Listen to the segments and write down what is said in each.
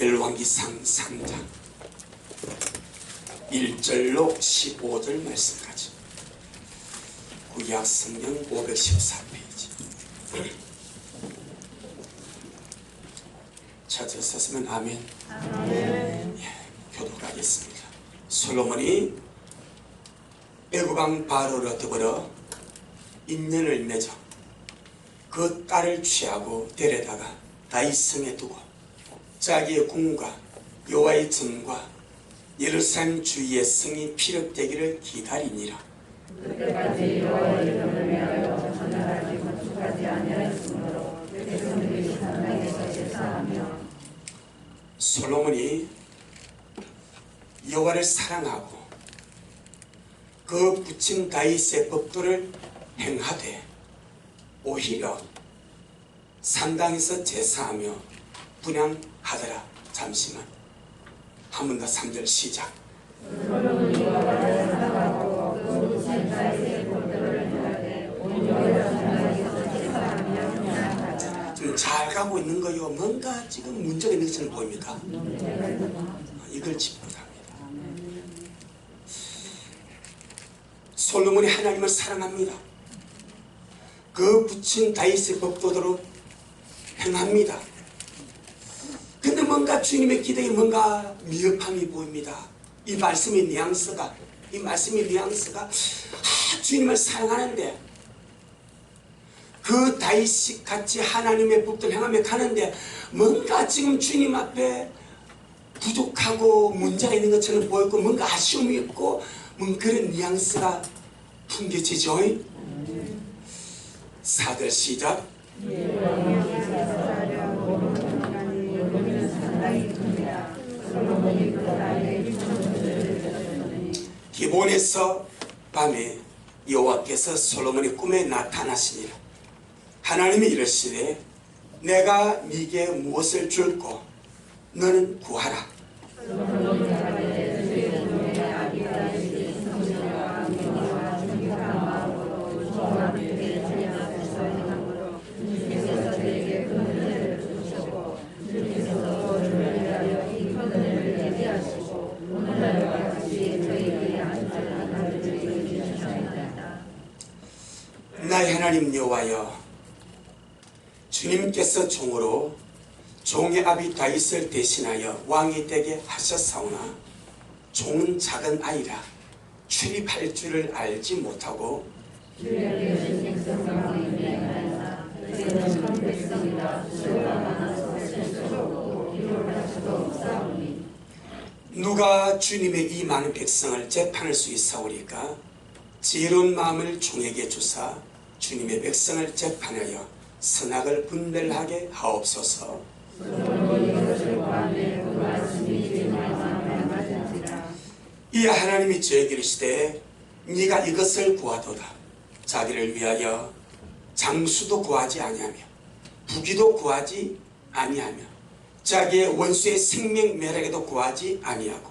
열왕기상 3장 1절로 15절 말씀까지 구약 성경 514페이지 찾으셨으면 아멘. 교독하겠습니다. 솔로몬이 애굽왕 바로로 더불어 인연을 맺어 그 딸을 취하고 데려다가 다윗성에 두고 자기의 궁과 여호와의 전과 예루살렘 주위의 성이 피력되기를 기다리니라. 그때까지 여호와의 이름을 위하여 전날하지 건축하지 아니하였으므로 백성들이 산당에서 제사하며 솔로몬이 여호와를 사랑하고 그 부친 다윗의 법도를 행하되 오히려 산당에서 제사하며 분향하더라. 잠시만 한 번 더 3절 시작. 솔로몬이 여호와를 사랑하고 그 부친 다윗의 법도를 행하되 오히려 산당에서 제사하며 분향하더라. 지금 잘 가고 있는 거요. 뭔가 지금 문제가 있는 것처럼 보입니까? 이걸 짚고 합니다. 솔로몬이 하나님을 사랑합니다. 그 부친 다윗의 법도대로 행합니다. 근데 뭔가 주님의 기대에 뭔가 미흡함이 보입니다. 이 말씀의 뉘앙스가 주님을 사랑하는데 그 다윗이 같이 하나님의 법도를 행하며 가는데 뭔가 지금 주님 앞에 부족하고 문제가 있는 것처럼 보였고 뭔가 아쉬움이 있고 뭔가 그런 뉘앙스가 풍겨지죠. 4절 시작. 기본에서 밤에 여호와께서 솔로몬의 꿈에 나타나시니라. 하나님이 이르시되 내가 네게 무엇을 줄고 너는 구하라. 나의 하나님 여호와여, 주님께서 종으로 종의 아비 다윗을 대신하여 왕이 되게 하셨사오나 종은 작은 아이라 출입할 줄을 알지 못하고 누가 주님의 이 많은 백성을 재판할 수 있사오리까? 지혜로운 마음을 종에게 주사 주님의 백성을 재판하여 선악을 분별하게 하옵소서. 이에 하나님이 저에게 이르시되 네가 이것을 구하도다. 자기를 위하여 장수도 구하지 아니하며 부귀도 구하지 아니하며 자기의 원수의 생명 멸하게도 구하지 아니하고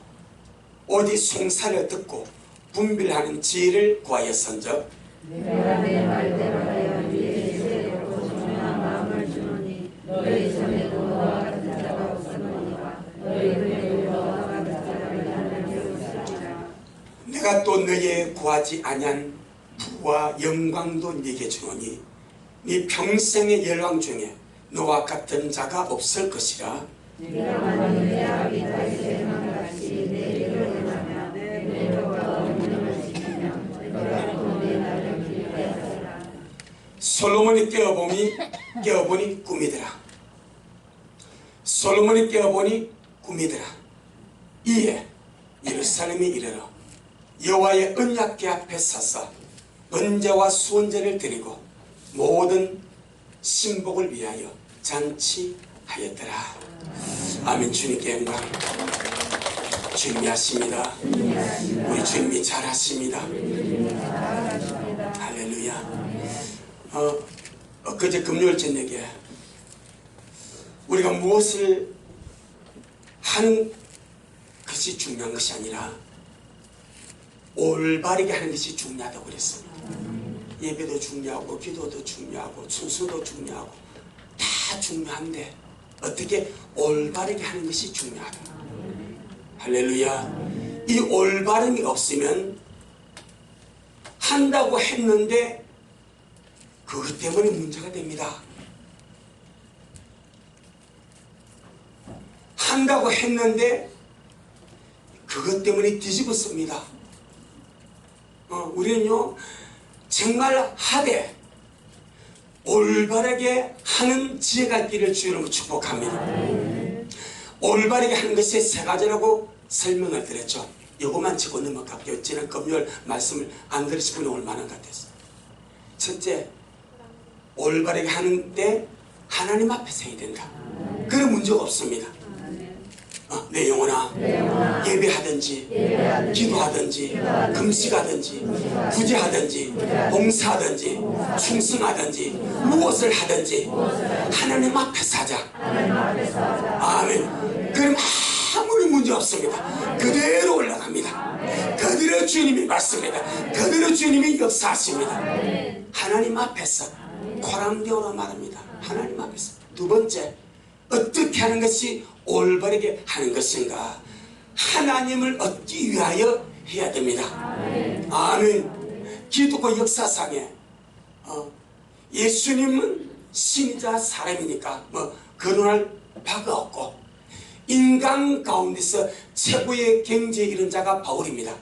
오직 송사를 듣고 분별하는 지혜를 구하였은즉 내가 내 말대로 하여 네게 지혜롭고 정한 마음을 주노니 너희 전에도 너와 같은 자가 없었노니와 너희 후에도 너와 같은 자가 하나님을 없으리라. 내가 또 너희의 구하지 아니한 부와 영광도 네게 주노니 네 평생의 열왕 중에 너와 같은 자가 없을 것이라. 네가 만일 내 아비 다윗의 행함같이 내 일을 행하며 내 법과 명령을 지키면 내가 또 내 날을 기뻐하리라. 솔로몬이 깨어보니 꿈이더라. 솔로몬이 깨어보니 꿈이더라. 이에 예루살렘에 이르러 여호와의 언약궤 앞에 서서 번제와 수원제를 드리고 모든 신복을 위하여 잔치하였더라. 아멘. 주님께 영광. 주님이 하십니다. 우리 주님이 잘하십니다. 할렐루야. 엊그제 금요일 저녁에 우리가 무엇을 하는 것이 중요한 것이 아니라 올바르게 하는 것이 중요하다고 그랬습니다. 예배도 중요하고 기도도 중요하고 순서도 중요하고 다 중요한데 어떻게 올바르게 하는 것이 중요하다. 할렐루야. 이 올바름이 없으면 한다고 했는데 그것 때문에 문제가 됩니다. 한다고 했는데 그것 때문에 뒤집었습니다. 우리는요 정말 하되 올바르게 하는 지혜가 있기를 주님으로 축복합니다. 올바르게 하는 것이 세 가지라고 설명을 드렸죠. 이것만 짚고 넘어갈게요. 지난 금요일 말씀을 안 들으신 분이 얼마나 같았어요. 첫째, 올바르게 하는데 하나님 앞에 서야 된다. 그런 문제가 없습니다. 내 영혼아, 예배하든지 기도하든지 금식하든지 구제하든지 봉사하든지 충성하든지 무엇을 하든지 하나님 앞에서 하자. 아멘. 그럼 아무리 문제 없습니다. 그대로 올라갑니다. 그대로 주님이 말씀입니다. 그대로 주님이 역사하십니다. 하나님 앞에서 코랑대오로 말합니다. 하나님 앞에서. 두 번째, 어떻게 하는 것이 올바르게 하는 것인가? 하나님을 얻기 위하여 해야 됩니다. 아멘. 기독교 역사상에 예수님은 신이자 사람이니까 거론할 바가 없고 인간 가운데서 최고의 경지에 이른 자가 바울입니다.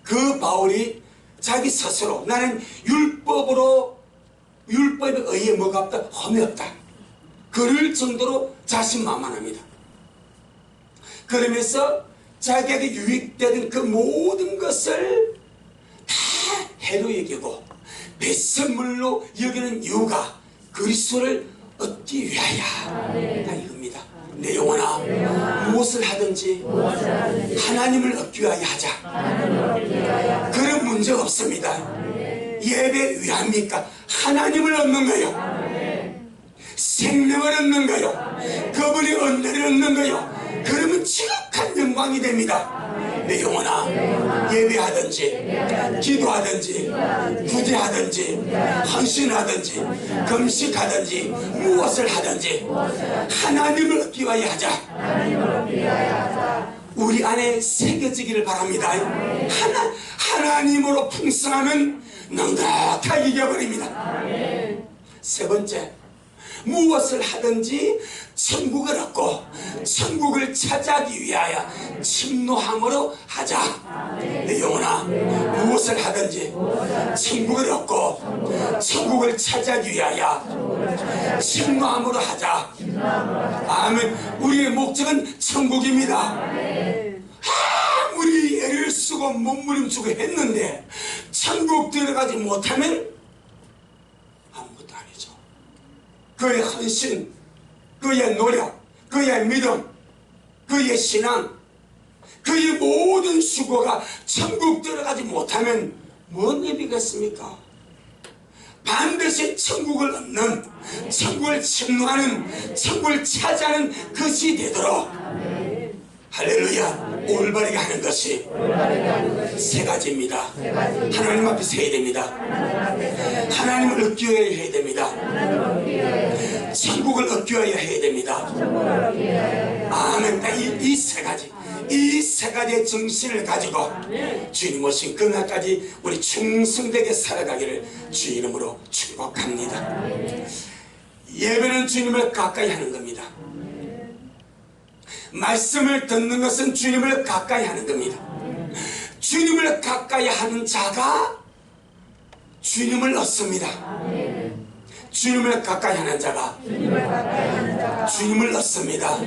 그 바울이 자기 스스로 나는 율법에 의해 뭐가 없다? 험이 없다. 그럴 정도로 자신만만합니다. 그러면서 자기에게 유익되는 그 모든 것을 다 해로 여기고 배설물로 여기는 이유가 그리스도를 얻기 위하여 다 이겁니다. 내 영혼아, 무엇을 하든지 하나님을 얻기 위하여 하자. 그런 문제가 없습니다. 예배 왜 합니까? 하나님을 얻는 거예요. 생명을 얻는 거요. 그분의 은혜를 얻는 거요. 그러면 지극한 영광이 됩니다. 내 영혼아, 예배하든지 기도하든지 구제하든지 헌신하든지 금식하든지 무엇을 하든지 하나님을 얻기 위하여 하자. 우리 안에 새겨지기를 바랍니다. 하나님으로 풍성하면 넉넉하게 이겨버립니다. 세 번째, 무엇을 하든지 천국을 얻고 천국을 차지하기 위하여 침노함으로 하자. 내 영혼아, 무엇을 하든지 천국을 얻고 천국을 차지하기 위하여 침노함으로 하자. 아멘. 우리의 목적은 천국입니다. 아무리 애를 쓰고 몸부림치고 했는데 천국 들어가지 못하면 아무것도 아니죠. 그의 헌신, 그의 노력, 그의 믿음, 그의 신앙, 그의 모든 수고가 천국 들어가지 못하면 뭔 의미겠습니까? 반드시 천국을 얻는, 천국을 침노하는, 천국을 차지하는 것이 되도록 할렐루야. 올바르게 하는 것이 세 가지입니다. 하나님 앞에 서야 됩니다. 하나님을 얻기 위하여 해야 됩니다. 천국을 얻기 위하여 해야 됩니다. 아멘. 이 세 가지, 이 세 가지의 정신을 가지고 주님 오신 그날까지 우리 충성되게 살아가기를 주 이름으로 축복합니다. 예배는 주님을 가까이 하는 겁니다. 말씀을 듣는 것은 주님을 가까이 하는 겁니다. 주님을 가까이 하는 자가 주님을 얻습니다. 주님을 가까이 하는 자가 주님을 얻습니다.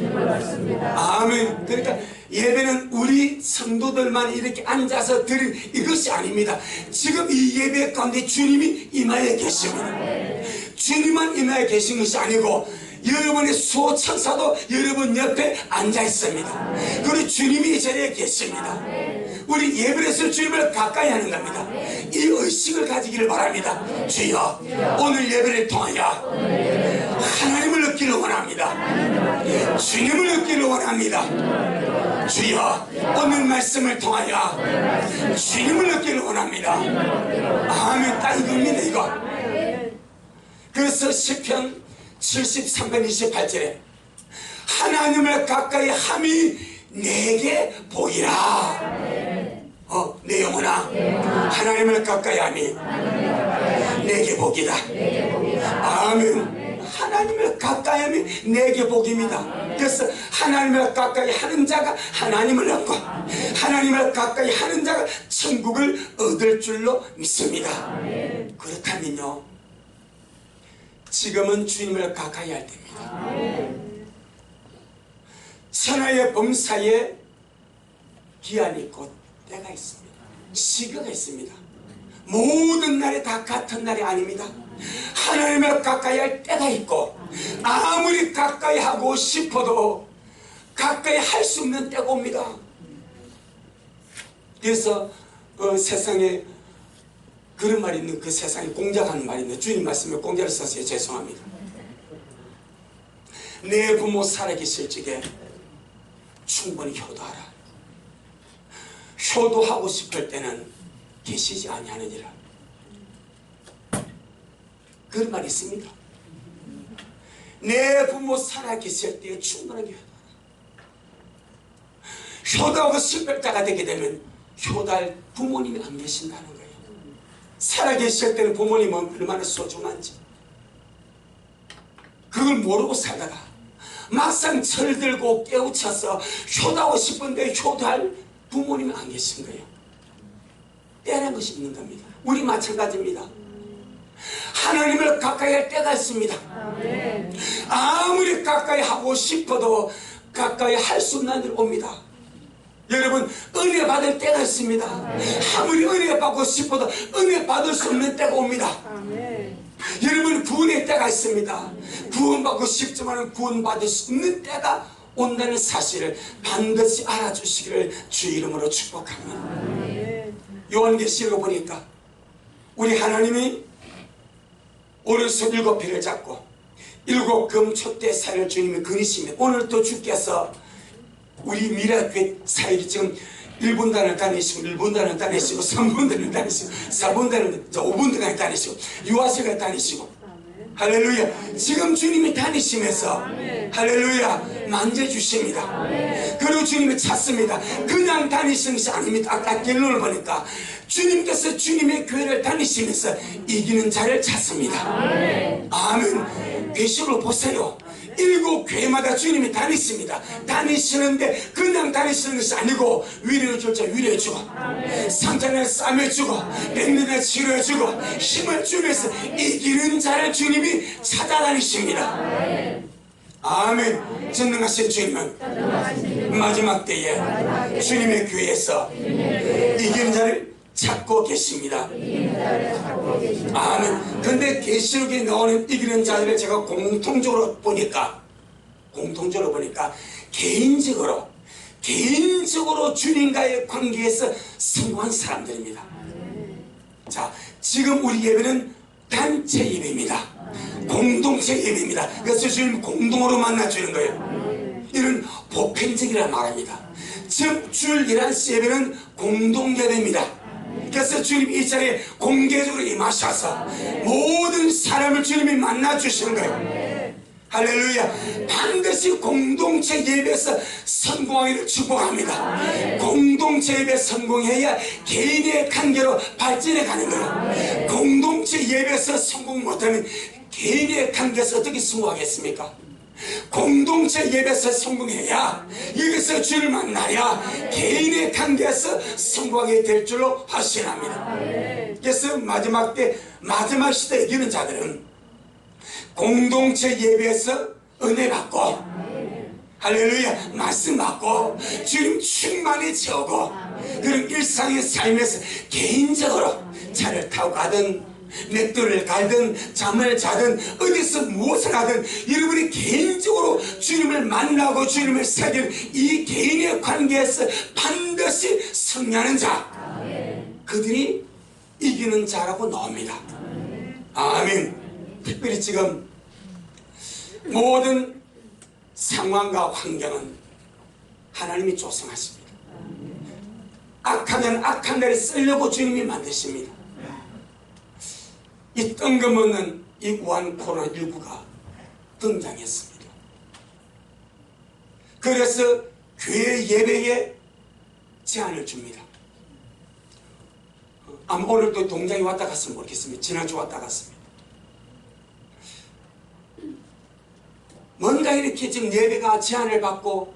아멘. 그러니까 예배는 우리 성도들만 이렇게 앉아서 드린 이것이 아닙니다. 지금 이 예배 가운데 주님이 임하여 계십니다. 주님만 임하여 계신 것이 아니고 여러분의 수호천사도 여러분 옆에 앉아 있습니다. 그리고 주님이 이 자리에 계십니다. 우리 예배에서 주님을 가까이 하는 겁니다. 이 의식을 가지기를 바랍니다. 주여, 오늘 예배를 통하여 하나님을 얻기를 원합니다. 주님을 얻기를 원합니다. 주여, 오늘 말씀을 통하여 주님을 얻기를 원합니다. 아멘. 딱 이겁니다. 이거. 그래서 시편 73편 28절에 하나님을 가까이 함이 내게 복이라. 내 영혼아, 하나님을 가까이 함이 내게 복이다. 아멘. 하나님을 가까이 함이 내게 복입니다. 그래서 하나님을 가까이 하는 자가 하나님을 얻고 하나님을 가까이 하는 자가 천국을 얻을 줄로 믿습니다. 그렇다면요, 지금은 주님을 가까이 할 때입니다. 천하의 범사에 기한이 있고 때가 있습니다. 시기가 있습니다. 모든 날이 다 같은 날이 아닙니다. 하나님을 가까이 할 때가 있고 아무리 가까이 하고 싶어도 가까이 할 수 없는 때가 옵니다. 그래서 세상에 그런 말이 있는, 그 세상에 공자라는 말이 있는데 주님 말씀에 공자를 써서 죄송합니다. 내 부모 살아계실 적에 충분히 효도하라. 효도하고 싶을 때는 계시지 아니하느니라. 그런 말이 있습니다. 내 부모 살아계실 때에 충분하게 효도하라. 효도하고 싶을 때가 되게 되면 효도할 부모님이 안 계신다는 거예요. 살아계실 때는 부모님은 얼마나 소중한지 그걸 모르고 살다가 막상 철들고 깨우쳐서 효도하고 싶은데 효도할 부모님이 안 계신 거예요. 때라는 것이 있는 겁니다. 우리 마찬가지입니다. 하나님을 가까이 할 때가 있습니다. 아무리 가까이 하고 싶어도 가까이 할 수 없는 일 옵니다. 여러분, 은혜 받을 때가 있습니다. 아무리 은혜 받고 싶어도 은혜 받을 수 없는 때가 옵니다. 여러분, 구원의 때가 있습니다. 구원받고 싶지만 구원받을 수 없는 때가 온다는 사실을 반드시 알아주시기를 주 이름으로 축복합니다. 요한계시록 보니까 우리 하나님이 오른손 7배를 잡고 7 금촛대 사이를 주님이 그리시며 오늘 또 주께서 우리 미라교회 사이를 지금 1분단을 다니시고 1분단을 다니시고 3분단을 다니시고 4분단을 5분단을 다니시고 유아세를 다니시고 할렐루야. 지금 주님이 다니시면서 할렐루야 만져주십니다. 그리고 주님이 찾습니다. 그냥 다니시는 것이 아닙니다. 아까 결론을 보니까 주님께서 주님의 교회를 다니시면서 이기는 자를 찾습니다. 아멘. 계시록을 보세요. 7 교회마다 주님이 다니십니다. 다니시는데 그냥 다니시는 것이 아니고 위로해 줄 자 위로해 주고 상처를 싸매주고 병들을 치료해주고 힘을 주면서 이기는 자를 주님이 찾아다니십니다. 아멘. 전능하신 주님은 마지막 때에 주님의 교회에서 이기는 자를 찾고 계십니다. 아멘. 근데 계시록에 나오는 이기는 자들을 제가 공통적으로 보니까 개인적으로 주님과의 관계에서 성공한 사람들입니다. 자, 지금 우리 예배는 단체 예배입니다. 공동체 예배입니다. 그래서 주님 공동으로 만나주는 거예요. 이런 보편적이라 말합니다. 즉 주일 11시 예배는 공동 예배입니다. 그래서 주님 이 자리에 공개적으로 임하셔서 모든 사람을 주님이 만나주시는 거예요. 할렐루야. 반드시 공동체 예배에서 성공하기를 축복합니다. 공동체 예배 성공해야 개인의 관계로 발전해 가는 거예요. 공동체 예배에서 성공 못하면 개인의 관계에서 어떻게 성공하겠습니까? 공동체 예배에서 성공해야 여기서 주를 만나야 개인의 관계에서 성공하게 될 줄로 확신합니다. 그래서 마지막 때 마지막 시대에 이기는 자들은 공동체 예배에서 은혜 받고 할렐루야 말씀 받고 주님 충만히 채우고 그런 일상의 삶에서 개인적으로 차를 타고 가든 맥도를 갈든 잠을 자든 어디서 무엇을 하든 여러분이 개인적으로 주님을 만나고 주님을 사귀는 이 개인의 관계에서 반드시 승리하는 자 그들이 이기는 자라고 나옵니다. 아멘. 특별히 지금 모든 상황과 환경은 하나님이 조성하십니다. 악하면 악한 대로 쓰려고 주님이 만드십니다. 이 뜬금없는 이 우한 코로나19가 등장했습니다. 그래서 교회 예배에 제한을 줍니다. 아마 오늘도 동장이 왔다 갔으면 모르겠습니다. 지난주 왔다 갔습니다. 뭔가 이렇게 지금 예배가 제한을 받고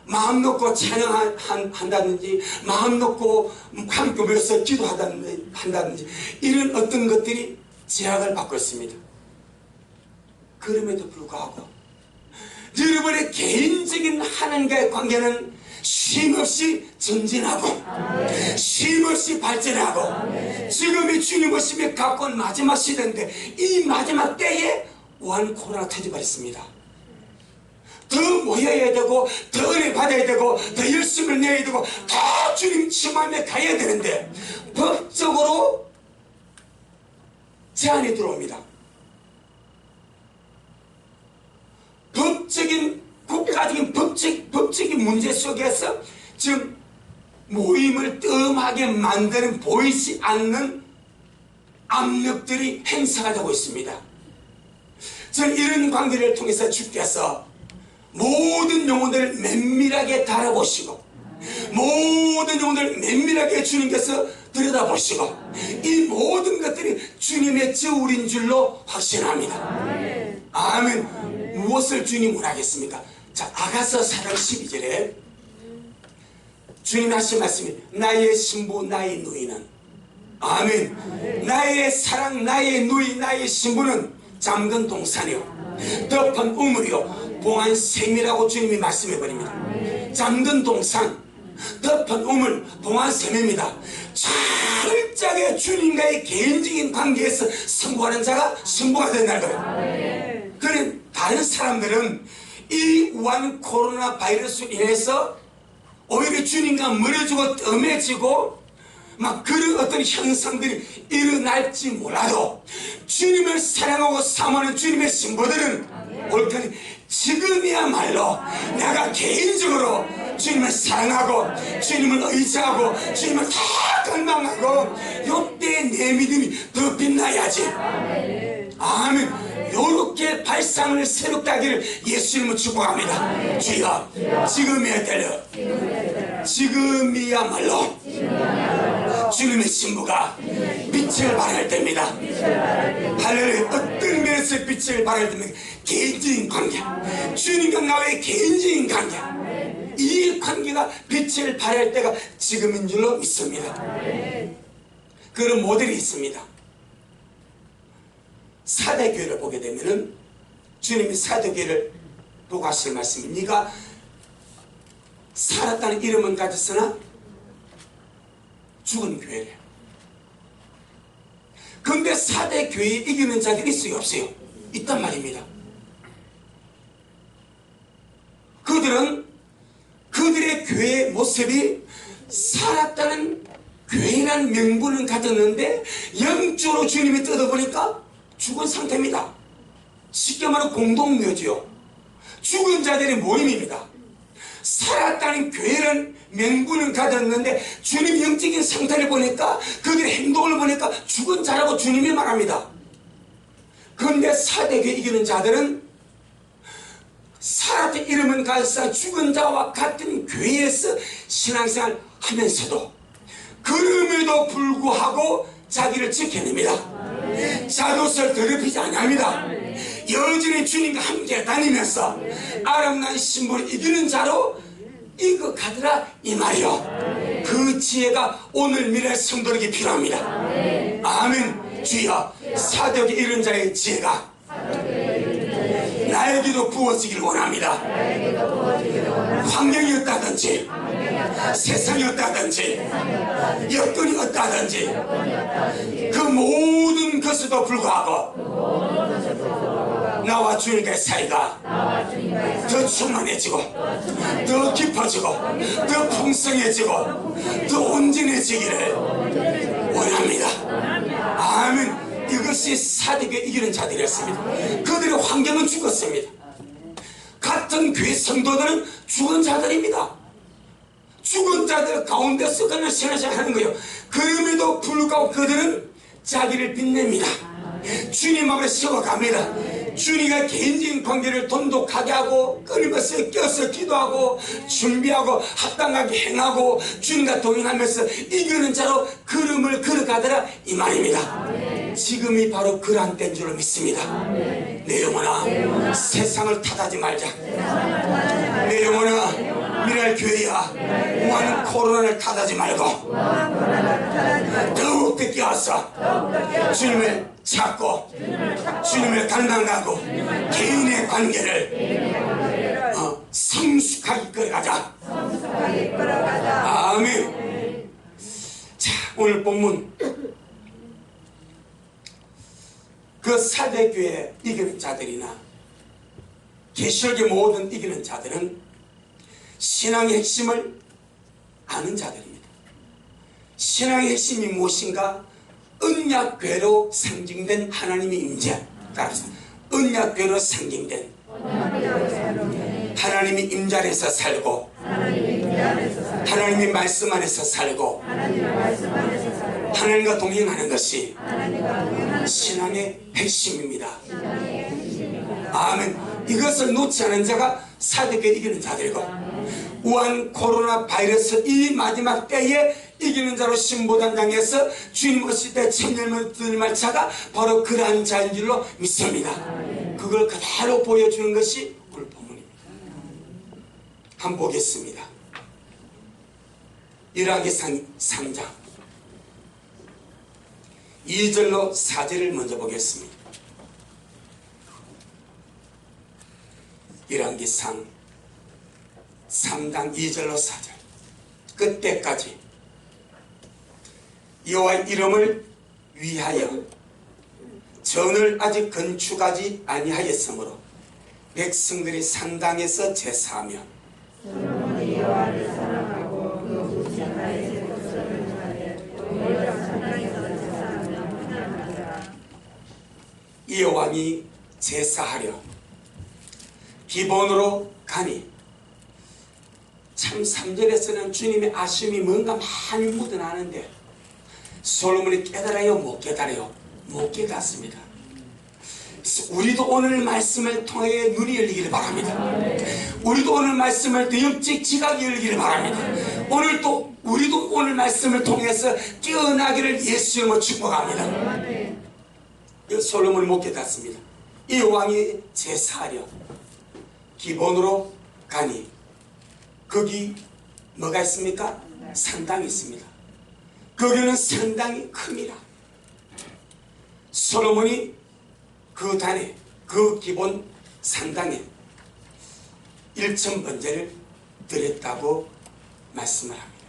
마음 놓고 찬양한다든지 마음 놓고 함께 모여서 기도한다든지 이런 어떤 것들이 제약을 받고 있습니다. 그럼에도 불구하고 여러분의 개인적인 하나님과의 관계는 쉼없이 전진하고 쉼없이 발전하고 지금이 주님 오심에 가까운 마지막 시대인데 이 마지막 때에 우한 코로나가 터져버렸습니다. 더 모여야 되고 더 은혜 받아야 되고 더 열심을 내야 되고 더 주님 충만에 가야 되는데 법적으로 제한이 들어옵니다. 법적인 국가적인 법적인 문제 속에서 지금 모임을 뜸하게 만드는 보이지 않는 압력들이 행사가 되고 있습니다. 저는 이런 관계를 통해서 주께서 모든 영혼들을 면밀하게 달아보시고 모든 영혼들을 면밀하게 주님께서 들여다보시고 이 모든 것들이 주님의 저울인 줄로 확신합니다. 아멘. 무엇을 주님 원하겠습니까? 자, 아가서 4장 12절에 주님 하신 말씀이 나의 신부 나의 누이는 아멘. 나의 사랑 나의 누이 나의 신부는 잠근 동산이요 덮은 우물이요 봉한 샘이라고 주님이 말씀해 버립니다. 잠든 동산 덮은 우물 봉한 샘입니다. 철저하게 주님과의 개인적인 관계에서 승부하는 자가 승부가 된다는 거예요. 그런 다른 사람들은 이 우한 코로나 바이러스로 인해서 오히려 주님과 멀어지고 뜸해지고 막 그런 어떤 현상들이 일어날지 몰라도 주님을 사랑하고 사모하는 주님의 신부들은 옳거니 지금이야말로 내가 개인적으로 주님을 사랑하고 주님을 의지하고 주님을 다 갈망하고 이때 내 믿음이 더 빛나야지. 아멘. 요렇게 발상을 새롭게 하기를 예수님을 축복합니다. 주여 지금이야 때려 지금이야말로 주님의 신부가 빛을 발할 때입니다. 할렐루야. 어떤 면에서 빛을 발할 때입니다. 개인적인 관계 주님과 나의 개인적인 관계 이 관계가 빛을 발할 때가 지금인 줄로 믿습니다. 그런 모델이 있습니다. 사대교회를 보게 되면은 주님이 사대교회를 보고 하실 말씀이 네가 살았다는 이름은 가졌으나 죽은 교회래. 그런데 사대교회에 이기는 자들이 있어요 없어요? 있단 말입니다. 그들은 그들의 교회 모습이 살았다는 교회라는 명분은 가졌는데 영적으로 주님이 뜯어보니까 죽은 상태입니다. 쉽게 말하면 공동묘지요. 죽은 자들의 모임입니다. 살았다는 교회라는 명분은 가졌는데 주님 영적인 상태를 보니까 그들의 행동을 보니까 죽은 자라고 주님이 말합니다. 그런데 사대교회 이기는 자들은 살았던 이름은 가졌으나 죽은 자와 같은 교회에서 신앙생활 하면서도 그럼에도 불구하고 자기를 지켜냅니다. 자도설 더럽히지 않습니다. 여전히 주님과 함께 다니면서 아름다운 신부를 이기는 자로 이거 가더라 이 말이요. 그 지혜가 오늘 미래 성도에게 필요합니다. 아멘. 주여 사도에게 이른 자의 지혜가 나에게도 부어지길 원합니다. 환경이 없다든지 세상이 없다든지 여건이 없다든지 그 모든 것에도 불구하고 나와 주님과의 사이가 더 충만해지고 더 깊어지고 더 풍성해지고 더 온전해지기를 원합니다. 아멘. 이것이 사대교회 이기는 자들이었습니다. 그들의 환경은 죽었습니다. 같은 교회 성도들은 죽은 자들입니다. 죽은 자들 가운데서 그냥 신앙생활하는 거예요. 그럼에도 불구하고 그들은 자기를 빛냅니다. 주님 앞에 세워갑니다. 주님과 개인적인 관계를 돈독하게 하고 끊임없이 껴서 기도하고 준비하고 합당하게 행하고 주님과 동행하면서 이기는 자로 걸음을 걸어가더라 이 말입니다. 지금이 바로 그러한 때인 줄로 믿습니다. 내 영혼아 세상을 탓하지 말자. 내 영혼아 미랄교회야 무한 코로나를 탓하지 말고 더욱더 끼어서 주님을 찾고 주님을 닮아가고 개인의 관계를 성숙하게 끌어가자. 아멘. 자, 오늘 본문 그 사대교회 이기는 자들이나 계시록의 모든 이기는 자들은 신앙의 핵심을 아는 자들입니다. 신앙의 핵심이 무엇인가? 언약궤로 상징된 하나님의 임재. 따라서 언약궤로 상징된 하나님의 임재 안에서 살고 하나님의 말씀 안에서 살고 하나님과 동행하는 것이 신앙의 핵심입니다. 아멘. 이것을 놓지 않은 자가 사대교회 이기는 자들이고 우한 코로나 바이러스 이 마지막 때에 이기는 자로 신보단장에서 주님 오실 때 천년을 들말 자가 바로 그러한 자인 줄로 믿습니다. 그걸 그대로 보여주는 것이 오늘 본문입니다. 한번 보겠습니다. 열왕기상 3장 2절로 4절을 먼저 보겠습니다. 열왕기상 3장 2절로 4절 끝때까지 여호와의 이름을 위하여 전을 아직 건축하지 아니하였으므로 백성들이 산당에서 제사하며 여호와를 사랑하고 그 우시나의 제사를 행하되 여호와 산당에서 제사하며 찬양하더라. 이 여호왕이 제사하려 기본으로 가니 참 3절에서는 주님의 아쉬움이 뭔가 많이 묻어나는데 솔로몬이 깨달아요 못 깨달아요? 못 깨닫습니다. 우리도 오늘 말씀을 통해 눈이 열리기를 바랍니다. 우리도 오늘 말씀을 통해 영적 지각이 열리기를 바랍니다. 우리도 오늘 말씀을 통해서 깨어나기를 예수 이름으로 축복합니다. 솔로몬이 못 깨닫습니다. 이 왕이 제사하려 기본으로 가니 거기 뭐가 있습니까? 산당이 있습니다. 거기는 상당히 큽니다. 솔로몬이 그 단에 그 기본 상당에 1,000번제를 드렸다고 말씀을 합니다.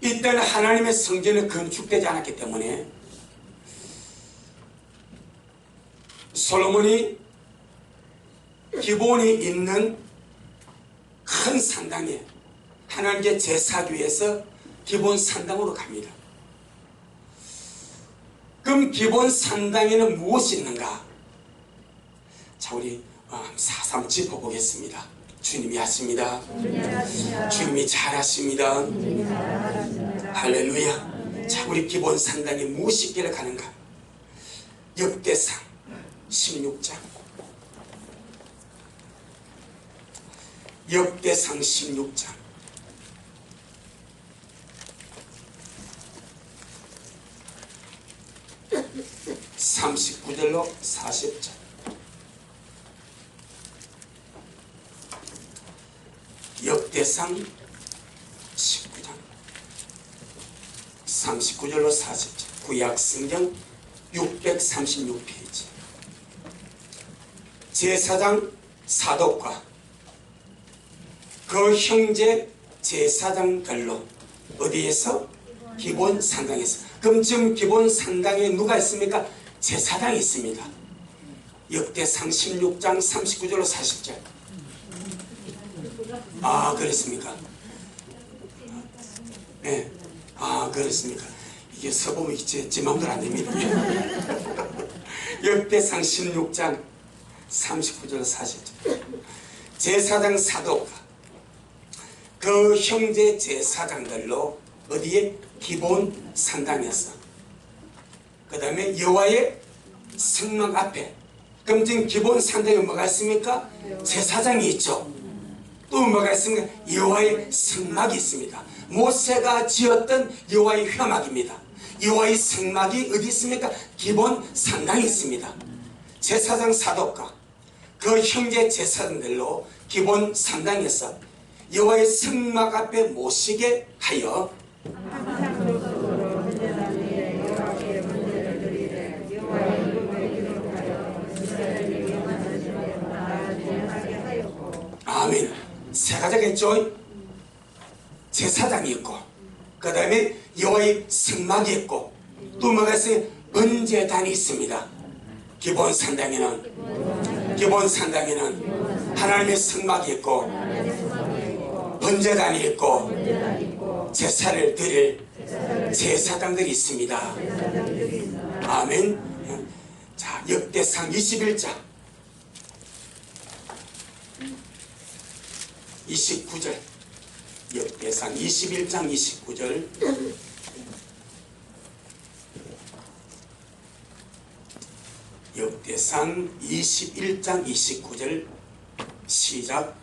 이때는 하나님의 성전이 건축되지 않았기 때문에 솔로몬이 기본이 있는 큰 산당에 하나님께 제사하기 위해서 기본 산당으로 갑니다. 그럼 기본 산당에는 무엇이 있는가? 자, 우리 4.3 짚어보겠습니다. 주님이 하십니다. 주님이 잘하십니다. 할렐루야. 자, 우리 기본 산당에 무엇이 있기를 가는가? 역대상 16장 역대상 16장 39절로 40절 역대상 19장 39절로 40절 구약성경 636페이지 제사장 사독과 그 형제 제사장들로 어디에서? 기본 산당에서. 그럼 지금 기본 산당에 누가 있습니까? 제사장이 있습니다. 역대상 16장 39절로 40절. 아, 그렇습니까? 네. 아, 그렇습니까? 이게 서범이 제 마음대로 안 됩니다. 역대상 16장 39절로 40절. 제사장 사독과 그 형제 제사장들로 어디에? 기본 산당에서. 그 다음에 여호와의 성막 앞에. 그럼 지금 기본 상당히 뭐가 있습니까? 제사장이 있죠. 또 뭐가 있습니까? 여호와의 성막이 있습니다. 모세가 지었던 여호와의 회막입니다. 여호와의 성막이 어디 있습니까? 기본 상당히 있습니다. 제사장 사독과 그 형제 제사장들로 기본 상당에서 여호와의 성막 앞에 모시게 하여 아멘. 세 가지가 있죠. 제사장이 있고, 그 다음에 여호와의 성막이 있고, 또 뭐가 있어요? 번제단이 있습니다. 기본 상당에는 하나님의 성막이 있고, 번제단이 있고, 제사를 드릴 제사장들이 있습니다. 아멘. 자, 역대상 21장 29절, 역대상 21장 29절. 역대상 21장 29절 시작.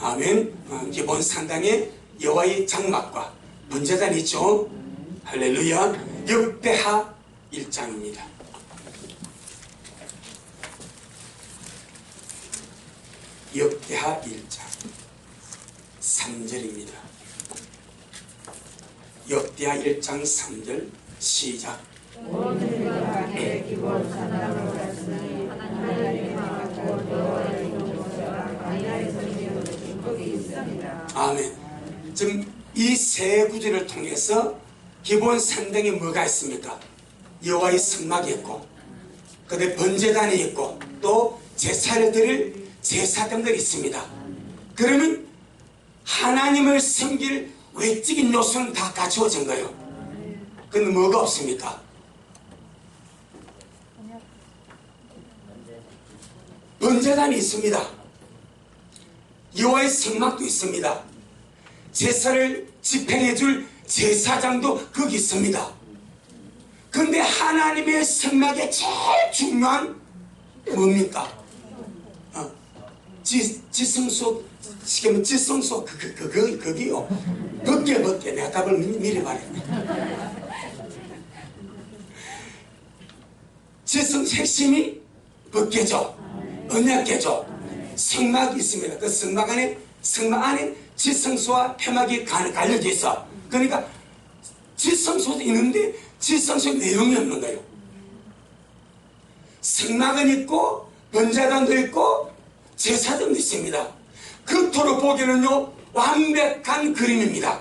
아멘. 기본 상당에 여호와의 장막과 번제단이 있죠. 할렐루야. 역대하 1장입니다. 역대하 1장 3절입니다. 역대하 1장 3절 시작. 아멘. 지금 이 세 구절을 통해서 기본 상당에 뭐가 있습니까? 여호와의 성막이 있고, 그다음에 번제단이 있고, 또 제사를 드릴 제사장들이 있습니다. 그러면 하나님을 섬길 외적인 요소는 다 갖추어진 거예요. 근데 뭐가 없습니까? 번제단이 있습니다. 여호와의 성막도 있습니다. 제사를 집행해줄 제사장도 거기 있습니다. 근데 하나님의 성막의 제일 중요한 뭡니까? 지성소, 지금 지성소 그거요. 벗게 내가 답을 미리 말했네. 지성 핵심이 벗게죠. 언약궤죠. 성막이 있습니다. 그 성막 안에 지성소와 회막이 갈려져 있어. 그러니까 지성소도 있는데 지성소의 내용이 없는 거예요. 성막은 있고 번제단도 있고 제사장도 있습니다. 겉으로 보기에는요 완벽한 그림입니다.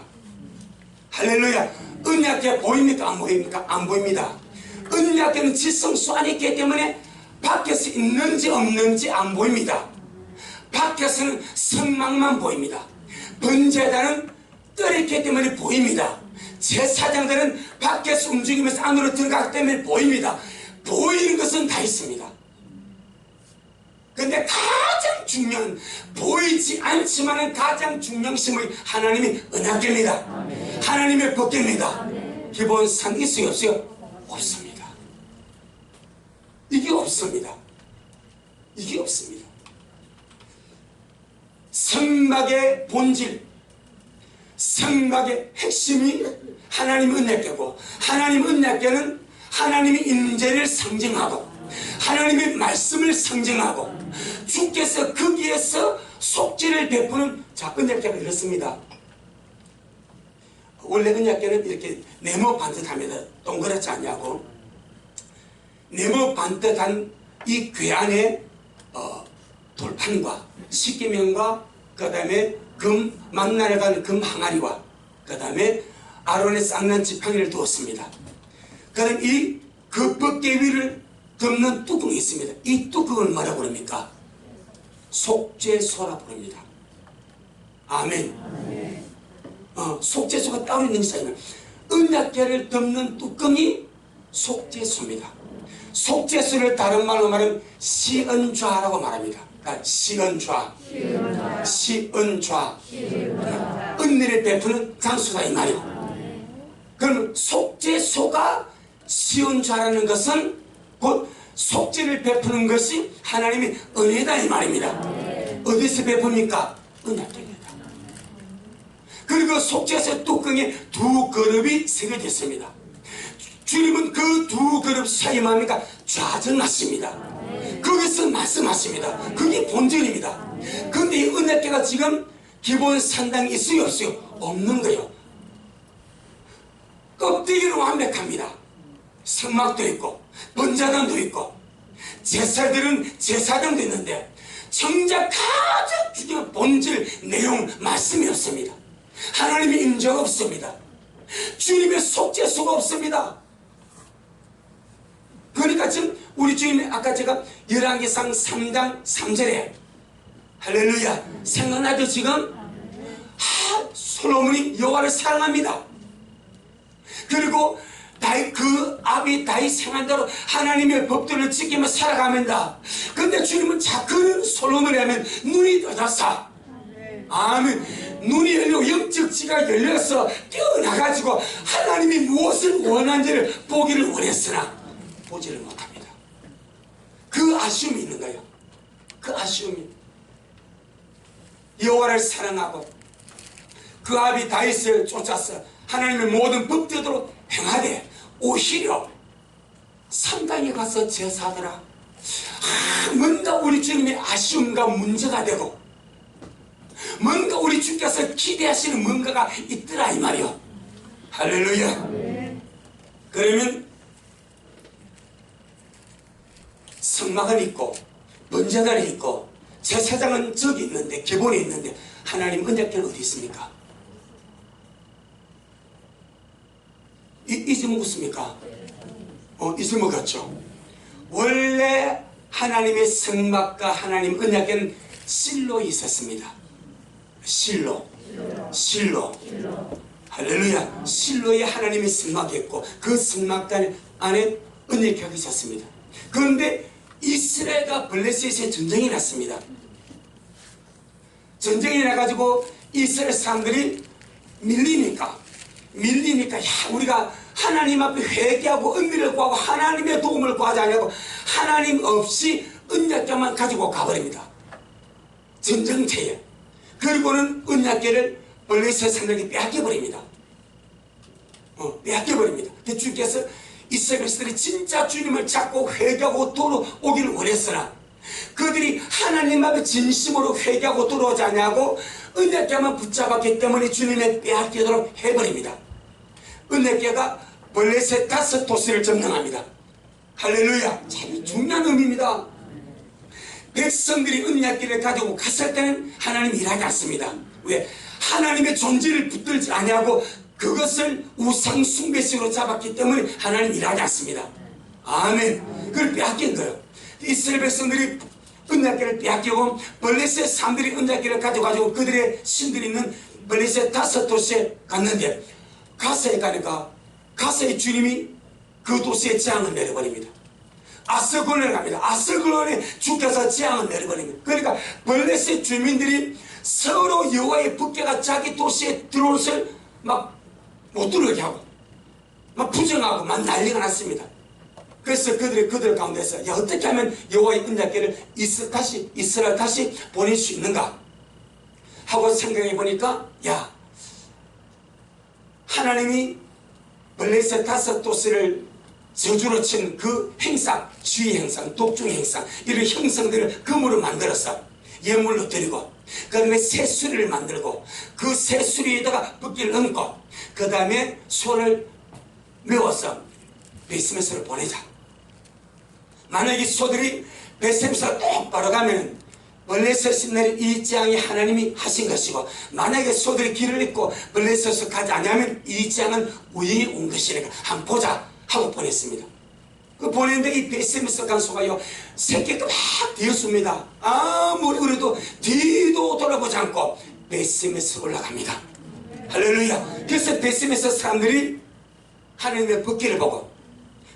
할렐루야. 언약궤 보입니까? 안 보입니까? 안 보입니다. 언약궤는 지성소 안에 있기 때문에 밖에서 있는지 없는지 안 보입니다. 밖에서는 성막만 보입니다. 번제단은 뜰있기 때문에 보입니다. 제사장들은 밖에서 움직이면서 안으로 들어가기 때문에 보입니다. 보이는 것은 다 있습니다. 근데 가장 중요한, 보이지 않지만은 가장 중요심의 하나님이 언약궤입니다. 하나님의 법궤입니다. 기본상 있어요 없어요? 없습니다. 이게 없습니다. 이게 없습니다. 성막의 본질, 성막의 핵심이 하나님 언약궤고, 하나님 언약궤는 하나님의 임재를 상징하고 하나님의 말씀을 상징하고 주께서 거기에서 속죄를 베푸는, 자, 언약궤가 이렇습니다. 원래 언약궤는 이렇게 네모 반듯합니다. 동그랗지 않냐고. 네모 반듯한 이 궤 안에 돌판과 십계명과 그 다음에 금 만나러 가는 금 항아리와 그 다음에 아론의 쌍난 지팡이를 두었습니다. 그 다음에 이 법궤 위를 덮는 뚜껑이 있습니다. 이 뚜껑을 뭐라고 그럽니까? 속죄소라 부릅니다. 아멘. 속죄소가 따로 있는 것이 언약궤를 덮는 뚜껑이 속죄소입니다. 속죄소를 다른 말로 말하면 시은좌라고 말합니다. 시은좌, 시은좌, 은혜를 베푸는 장소다 이 말이요. 그럼 속죄소가 시은좌라는 것은 곧 속죄를 베푸는 것이 하나님의 은혜다 이 말입니다. 어디서 베풉니까? 언약궤입니다. 그리고 속죄소 뚜껑에 두 그릇이 새겨졌습니다. 주님은 그 두 그릇 사이 뭡니까? 좌정하십니다. 거기서 말씀하십니다. 그게 본전입니다. 그런데 이 언약궤가 지금 기본 산당이 있어요 없어요? 없는 거예요. 껍데기는 완벽합니다. 성막도 있고 번제단도 있고 제사들은 제사장도 있는데 정작 가장 중요한 본질 내용 말씀이 없습니다. 하나님의 임재가 없습니다. 주님의 속죄소가 없습니다. 그러니까 지금 우리 주님이 아까 제가 열왕기상 3장 3절에 할렐루야 생각나죠 지금? 솔로몬이 여호와를 사랑합니다. 그리고 그 아비 다윗 생한대로 하나님의 법도를 지키며 살아가면다. 근데 주님은 그런 솔로몬이 하면 눈이 떠졌어. 아멘. 눈이 열리고 영적 지가 열려서 뛰어나가지고 하나님이 무엇을 원하는지를 보기를 원했으나 보지를 못합니다. 그 아쉬움이 있는 거예요. 그 아쉬움이. 여호와를 사랑하고 그 아비 다윗을 쫓아서 하나님의 모든 법대로 행하되 오히려 산당에 가서 제사하더라. 뭔가 우리 주님의 아쉬움과 문제가 되고 뭔가 우리 주께서 기대하시는 뭔가가 있더라 이 말이요. 할렐루야. 그러면 성막은 있고 번제단이 있고 제사장은 저기 있는데 기본이 있는데 하나님 언약궤는 어디 있습니까? 잊어먹었습니까? 잊어먹었죠. 원래 하나님의 성막과 하나님 언약궤는 실로에 있었습니다. 실로. 할렐루야. 실로에 하나님의 성막이 있고 그 성막 안에 언약궤가 있었습니다. 그런데 이스라엘과 블레셋의 전쟁이 났습니다. 전쟁이 나가지고 이스라엘 사람들이 밀리니까 야 우리가 하나님 앞에 회개하고 은혜를 구하고 하나님의 도움을 구하지 않냐고 하나님 없이 언약궤만 가지고 가버립니다. 전쟁터에. 그리고는 언약궤를 블레셋 사람들이 빼앗겨버립니다. 빼앗겨버립니다. 주께서 이스라엘 백성들이 진짜 주님을 찾고 회개하고 돌아오기를 원했으나 그들이 하나님 앞에 진심으로 회개하고 돌아오지 않냐고 언약궤만 붙잡았기 때문에 주님의 빼앗기도록 해버립니다. 언약궤가 블레셋 5도시를 점령합니다. 할렐루야. 참 중요한 의미입니다. 백성들이 언약궤를 가지고 갔을 때는 하나님이 일하지 않습니다. 왜? 하나님의 존재를 붙들지 아니하고 그것을 우상 숭배식으로 잡았기 때문에 하나님 일하지 않습니다. 아멘. 그걸 빼앗긴 거예요. 이스라엘 백성들이 언약궤를 빼앗기고 블레셋 사람들이 언약궤를 가져가지고 그들의 신들이 있는 블레셋 5도시에 갔는데 가서에 가니까 가서의 주님이 그 도시에 재앙을 내려버립니다. 아스글론에 갑니다. 아스글론에 주께서 재앙을 내려버립니다. 그러니까 블레셋 주민들이 서로 여호와의 법궤가 자기 도시에 들어올 것을 막 못 들어오게 하고 막 부정하고 막 난리가 났습니다. 그래서 그들 가운데서 야 어떻게 하면 여호와의 언약궤를 이스라엘 다시 보낼 수 있는가 하고 생각해 보니까 야 하나님이 블레셋 5도시를 저주로 친 그 행상, 주의 행상, 독중 행상 이런 형상들을 금으로 만들어서 예물로 드리고 그 다음에 새수리를 만들고 그 새수리에다가 붓기를 얹고 그 다음에 소를 메워서 베스메스를 보내자. 만약에 소들이 베스메스가 똑바로 가면 블레셋이 내린 이 재앙이 하나님이 하신 것이고 만약에 소들이 길을 잃고 블레셋을 가지 않으면 이 재앙은 우연히 온 것이니까 한번 보자 하고 보냈습니다. 그 보냈는데 이 베스메스 간 소가요 새끼가 막 되었습니다. 아무리 그래도 뒤도 돌아보지 않고 베스메스 올라갑니다. 할렐루야. 그래서 베스메스 사람들이 하나님의 붓기를 보고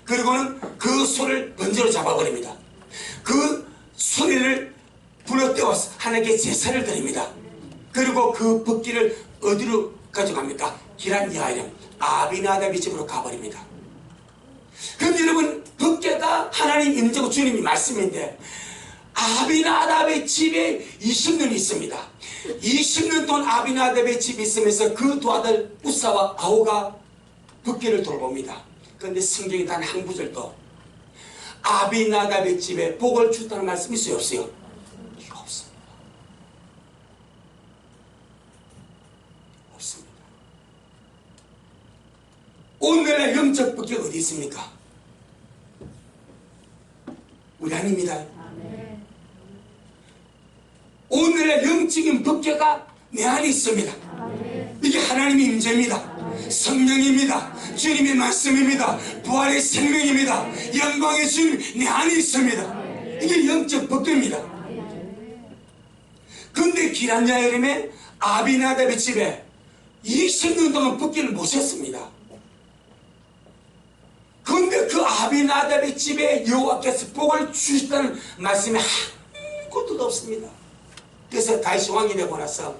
그리고는 그 소를 번제로 잡아버립니다. 그 소리를 불러 떼어서 하나님께 제사를 드립니다. 그리고 그 붓기를 어디로 가져갑니까? 기란 야이름 아비나답의 집으로 가버립니다. 그럼 여러분, 붓게가 하나님 임재고 주님이 말씀인데 아비나답의 집에 20년이 있습니다. 20년 동안 아비나답의 집이 있으면서 그 두 아들 우사와 아호가 붓게를 돌봅니다. 그런데 성경에 단 한 구절도 아비나답의 집에 복을 주다는 말씀이 있어요, 없어요? 이거 없습니다. 없습니다. 오늘날 영적 붓게가 어디 있습니까? 우리 아닙니다. 오늘의 영적인 붓게가 내 안에 있습니다. 이게 하나님의 임재입니다. 성령입니다. 주님의 말씀입니다. 부활의 생명입니다. 영광의 주님 내 안에 있습니다. 이게 영적 붓게입니다. 그런데 기란야이름의 아비나답의 집에 20년 동안 붓게를 모셨습니다. 그런데 그 아비나답의 집에 여호와께서 복을 주셨다는 말씀이 한 곳도 없습니다. 그래서 다시 왕이 되고 나서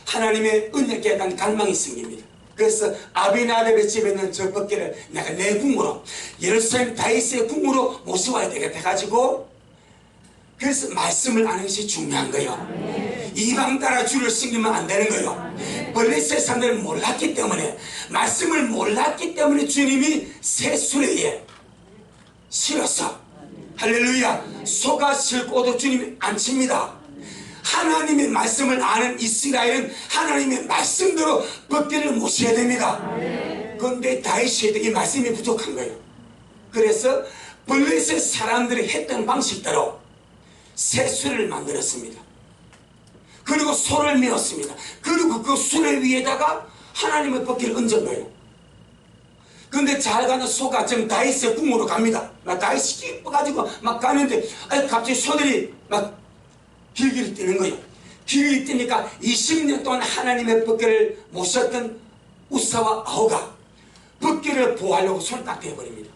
하나님의 은혜에 대한 갈망이 생깁니다. 그래서 아비나답의 집에 있는 저 붓게를 내가 내 궁으로 예루살렘 다윗의 궁으로 모셔와야 되겠다 해가지고, 그래서 말씀을 아는 것이 중요한 거예요. 이방 따라 주를 섬기면 안 되는 거예요. 블레셋 사람들은 몰랐기 때문에, 말씀을 몰랐기 때문에 주님이 새 수레에 실어서 할렐루야 소가 실고도 주님이 안 칩니다. 하나님의 말씀을 아는 이스라엘은 하나님의 말씀대로 붓게를 모셔야 됩니다. 그런데 다윗에게 이 말씀이 부족한 거예요. 그래서 블레셋 사람들이 했던 방식대로 새 수레를 만들었습니다. 그리고 소를 메었습니다. 그리고 그 수레 위에다가 하나님의 붓게를 얹은 거예요. 그런데 잘 가는 소가 지금 다윗의 궁으로 갑니다. 막 다윗이 기뻐가지고 막 가는데 갑자기 소들이 막 길길이 뛰는 거예요. 길길이 뛰니까 20년 동안 하나님의 붓게를 모셨던 우사와 아호가 붓게를 보호하려고 손을 딱 대버립니다.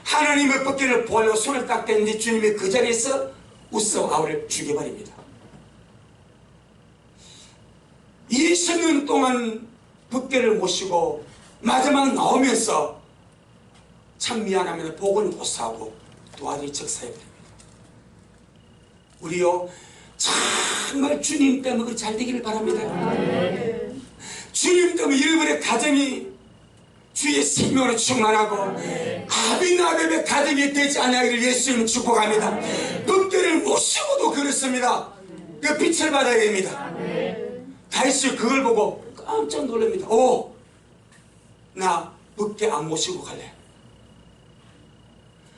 하나님의 붓게를 보호하려고 손을 딱 대는데 주님이 그 자리에서 우사와 아호를 죽여버립니다. 20년 동안 붓게를 모시고 마지막 나오면서 참 미안하면 복은 고사하고 또 아들이 적사해버립니다. 우리요 정말 주님 때문에 잘 되기를 바랍니다. 주님 때문에 여러분의 가정이 주의 생명으로 충만하고 아비나답의 가정이 되지 않아기를 예수님 축복합니다. 붓게를 모시고도 그렇습니다. 그 빛을 받아야 됩니다. 다윗이 그걸 보고 깜짝 놀랍니다. 오, 나 붓게 안 모시고 갈래.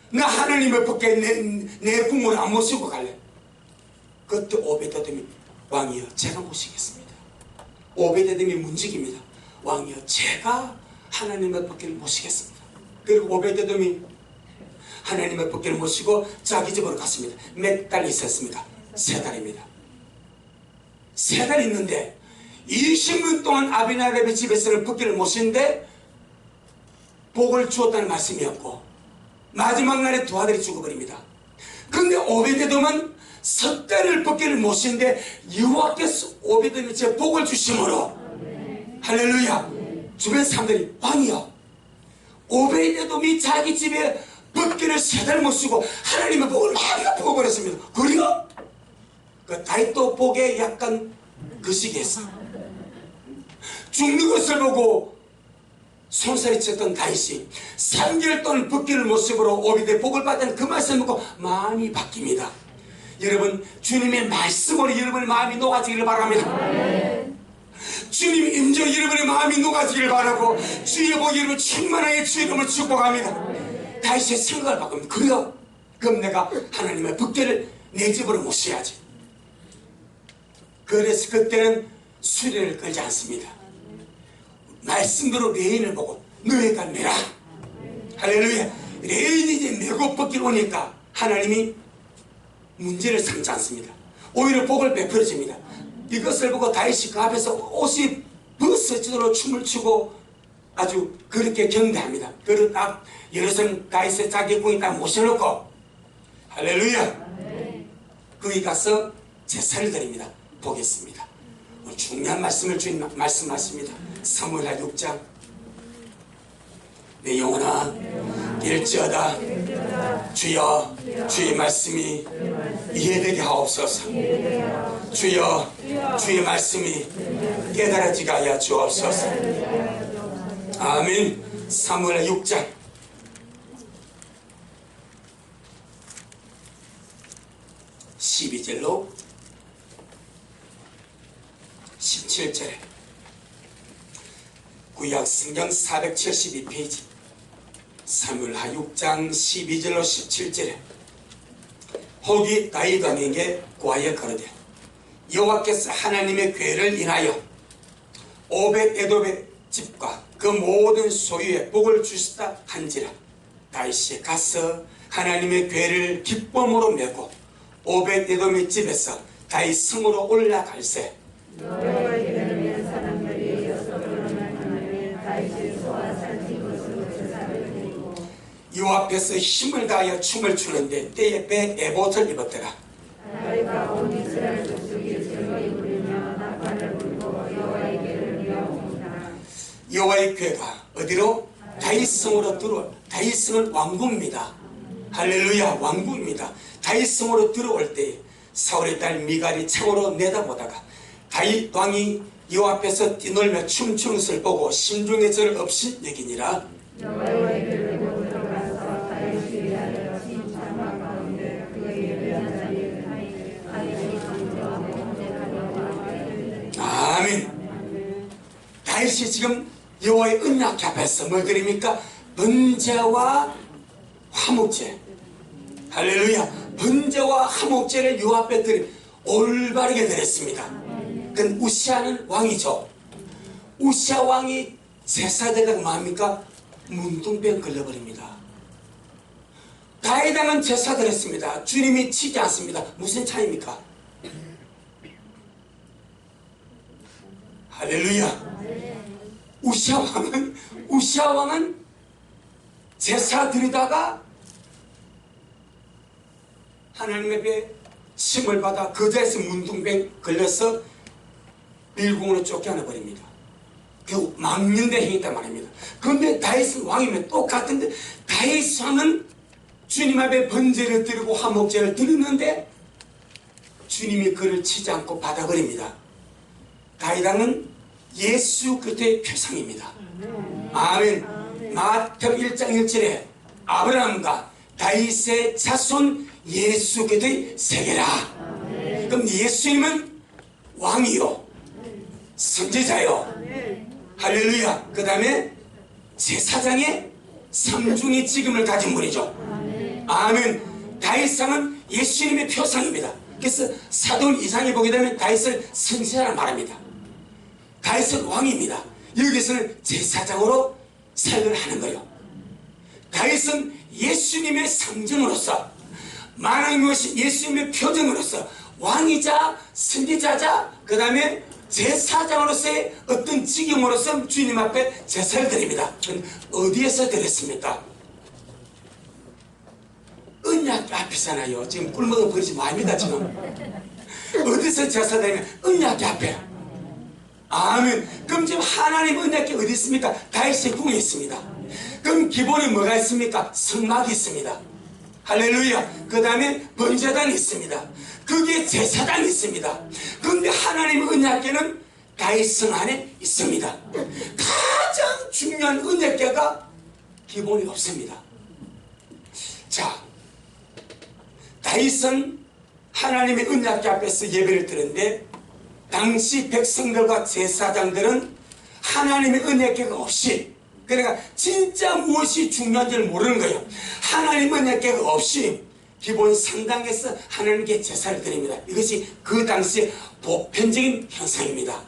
나 하나님의 붓게 내 궁으로 안 모시고 갈래. 그때 오베데돔이 왕이여 제가 모시겠습니다. 오베데돔이 문직입니다. 왕이여 제가 하나님의 붓게를 모시겠습니다. 그리고 오베데돔이 하나님의 붓게를 모시고 자기 집으로 갔습니다. 몇 달 있었습니다. 3달입니다. 3달 있는데 20년 동안 아비나답의 집에서는 붓게를 모시는데 복을 주었다는 말씀이었고 마지막 날에 두 아들이 죽어버립니다. 그런데 오베데돔은 10달을 붓게를 모시는데 여호와께서 오베데돔에 제 복을 주심으로 할렐루야 주변 사람들이 왕이여 오베데돔이 자기 집에 붓게를 3달 모시고 하나님의 복을 많이 부어버렸습니다. 그래요? 그 다윗도 복에 약간 거시기했어. 죽는 것을 보고 손살이 쳤던 다윗이 3개월 동안 붓게를 모습으로 오베데돔의 복을 받은 그 말씀을 듣고 마음이 바뀝니다. 여러분 주님의 말씀으로 여러분의 마음이 녹아지기를 바랍니다. 주님 임재 여러분의 마음이 녹아지기를 바라고 주의 복 여러분 충만하게 주의 이름을 축복합니다. 다윗의 생각을 바꿉니다. 그래요? 그럼 내가 하나님의 붓게를 내 집으로 모셔야지. 그래서 그때는 수레를 끌지 않습니다. 말씀대로 레인을 보고 너희가 매라. 할렐루야. 레인이 이제 메고 붓기를 오니까 하나님이 문제를 삼지 않습니다. 오히려 복을 베풀어 줍니다. 이것을 보고 다윗이 그 앞에서 옷이 벗어지도록 춤을 추고 아주 그렇게 경배합니다. 그리고 딱 예루살렘 다윗의 자기 궁에 딱 모셔놓고 할렐루야. 거기 가서 제사를 드립니다. 보겠습니다. 오늘 중요한 말씀을 주님 말씀하십니다. 사무엘하 6장. 내 영혼아 일지어다 주여 주의 말씀이 이해되게 하옵소서. 주여 주의 말씀이 깨달아지게 하여 주옵소서. 아멘. 사무엘하 6장 12절로 17절에 구약 성경 472페이지 사무엘하 6장 12절로 17절에 혹이 다윗 왕에게 고하여 가로되 여호와께서 하나님의 궤를 인하여 오벳 에돔의 집과 그 모든 소유에 복을 주시다 한지라 다윗이 가서 하나님의 궤를 기쁨으로 메고 오벳 에돔의 집에서 다윗 성으로 올라갈새 여호와의 궤를 사람들이 여섯으로 나누며 다윗의 소와 살찐 것으로 제사를 드리고 요 앞에서 힘을 다하여 춤을 추는데 때에 배 에봇을 입었더라. 다윗과 온 이스라엘 족속이 즐거이 부르며 나팔을 불고 여호와의 궤를 위하옵니다. 여호와의 궤가 어디로? 다윗성으로 들어올 다윗성은 왕궁입니다. 할렐루야. 왕궁입니다. 다윗성으로 들어올 때 사울의 딸 미갈이 창으로 내다보다가 다윗 왕이 요 앞에서 뛰놀며 춤추는 것을 보고 심중에 저를 없이 여기니라. 여호와의 궤를 보고 들어가서 다윗을 위하여 진 장막 가운데 그의 예배한 자리에 다윗이 강조하고 헌제하여 아멘. 다윗이 지금 여호와의 언약 앞에서 뭘 드립니까? 번제와 화목제. 할렐루야. 번제와 화목제를 요 앞에 올바르게 드렸습니다. 그건 우시아는 왕이죠. 우시아 왕이 제사되다가 뭐합니까? 문둥병 걸려버립니다. 다윗 왕은 제사 드렸습니다. 주님이 치지 않습니다. 무슨 차이입니까? 할렐루야. 우시아 왕은 제사 드리다가 하나님 앞에 심을 받아 그 자리에서 문둥병 걸려서 밀궁으로 쫓겨나버립니다. 그 망령된 행위단 말입니다. 그런데 다윗은 왕이면 똑같은데 다윗 왕은 주님 앞에 번제를 드리고 화목제를 드리는데 주님이 그를 치지 않고 받아버립니다. 다윗 왕은 예수 그리스도의 표상입니다. 아멘. 마태복음 1장 1절에 아브라함과 다윗의 자손 예수 그리스도의 세계라. 그럼 예수님은 왕이요 선지자요. 할렐루야. 그 다음에 제사장의 삼중의 직임을 가진 분이죠. 아멘. 다윗상은 예수님의 표상입니다. 그래서 사도행 2장에 보게 되면 다윗을 선지자라 말합니다. 다윗은 왕입니다. 여기서는 제사장으로 사역을 하는 거예요. 다윗은 예수님의 상징으로서 만왕의 것이 예수님의 표정으로서 왕이자 선지자자 그 다음에 제사장으로서의 어떤 직임으로서 주님 앞에 제사를 드립니다. 어디에서 드렸습니까? 언약 앞이잖아요. 지금 꿀먹어 버리지 말입니다. 지금 어디서 제사 드리면 언약 앞에. 아멘. 그럼 지금 하나님 언약이 어디 있습니까? 다윗의 궁에 있습니다. 그럼 기본에 뭐가 있습니까? 성막이 있습니다. 할렐루야. 그 다음에 번제단이 있습니다. 거기에 제사장이 있습니다. 그런데 하나님의 언약궤는 다윗성 안에 있습니다. 가장 중요한 언약궤가 기본이 없습니다. 자, 다윗은 하나님의 언약궤 앞에서 예배를 드렸는데 당시 백성들과 제사장들은 하나님의 은혜궤가 없이 그러니까 진짜 무엇이 중요한지를 모르는 거예요. 하나님의 은혜궤가 없이 기본 성당에서 하나님께 제사를 드립니다. 이것이 그 당시 보편적인 현상입니다.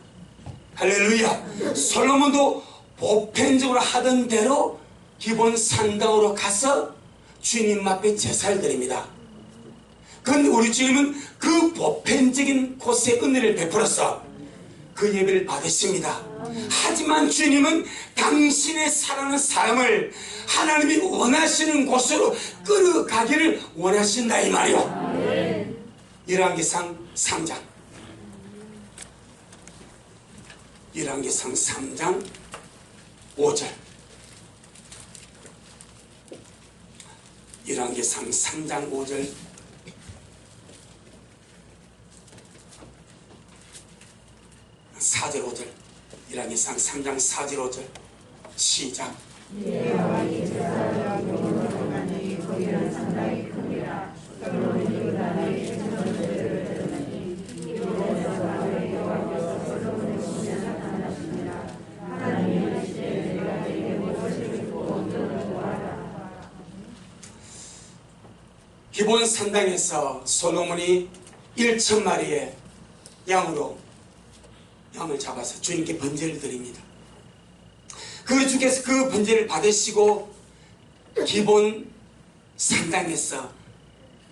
할렐루야. 솔로몬도 보편적으로 하던 대로 기본 산당으로 가서 주님 앞에 제사를 드립니다. 그런데 우리 주님은 그 보편적인 곳에 은혜를 베풀어서 그 예배를 받으십니다. 하지만 주님은 당신의 사랑하는 사람을 하나님이 원하시는 곳으로 끌어가기를 원하신다 이 말이요. 열왕기상 3장 열왕기상 3장 5절 열왕기상 3장 5절 (4절) 5절 열왕기상 3장 4절 5절 시작. 기본 산당에서 솔로몬이 1,000마리의 양을 잡아서 주님께 번제를 드립니다. 그 주께서 그 번제를 받으시고 기본 산당에서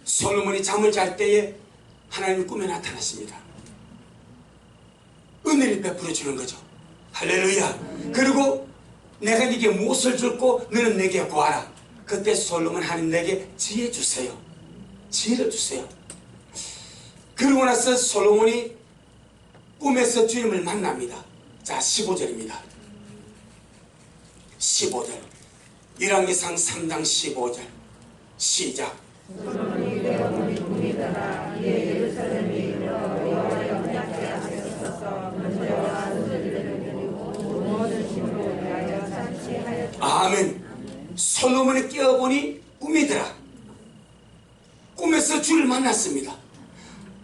솔로몬이 잠을 잘 때에 하나님이 꿈에 나타나십니다. 은혜를 베풀어 주는 거죠. 할렐루야. 그리고 내가 네게 무엇을 줄고 너는 내게 구하라. 그때 솔로몬 하나님 내게 지혜 주세요. 지혜를 주세요. 그러고 나서 솔로몬이 꿈에서 주님을 만납니다. 자, 15절입니다. 15절 열왕기상 3장 15절 시작. 아멘. 솔로몬이 깨어보니 꿈이더라. 꿈에서 주를 만났습니다.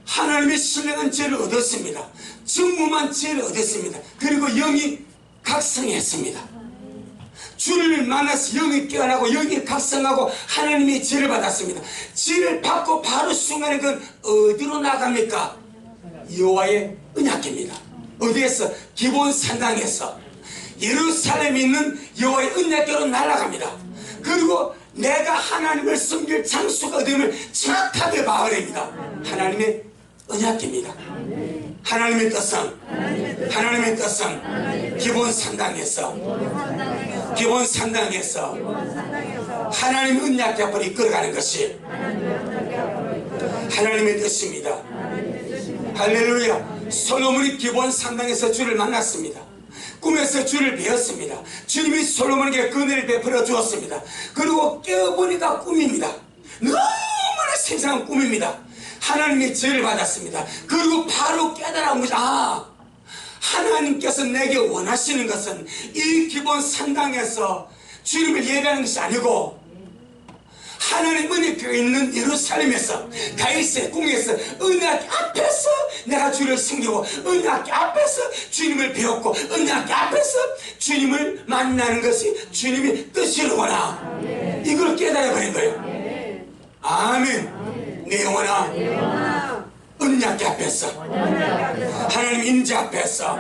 하나님의 신령한 지혜를 얻었습니다. 정무만 지혜를 얻었습니다. 그리고 영이 각성했습니다. 주를 만나서 영이 깨어나고 영이 각성하고 하나님의 지혜를 받았습니다. 지혜를 받고 바로 순간에 그건 어디로 나갑니까? 여호와의 언약궤입니다. 어디에서? 기본 산당에서 예루살렘에 있는 여호와의 언약궤로 날아갑니다. 그리고 내가 하나님을 섬길 장소가 어디면 정확하게 봐버립니다. 하나님의 언약궤입니다. 하나님의 뜻은 기본 산당에서 하나님의 언약궤 앞으로 이끌어가는 것이 하나님의 뜻입니다. 할렐루야. 솔로몬이 기본 산당에서 주를 만났습니다. 꿈에서 주를 배웠습니다. 주님이 솔로몬에게 그 은혜를 베풀어 주었습니다. 그리고 깨어보니까 꿈입니다. 너무나 생생한 꿈입니다. 하나님의 지혜를 받았습니다. 그리고 바로 깨달은 거죠. 아, 하나님께서 내게 원하시는 것은 이 기본 산당에서 주님을 예배하는 것이 아니고 하나님 은혜가 있는 예루살렘에서 다윗의 궁에서 은혜학 앞에서 내가 주를 섬기고 은혜학 앞에서 주님을 배웠고 은혜학 앞에서 주님을 만나는 것이 주님의 뜻이로구나. 이걸 깨달아버린 거예요. 아멘. 내 영혼아, 언약궤 앞에서 하나님 임재 앞에서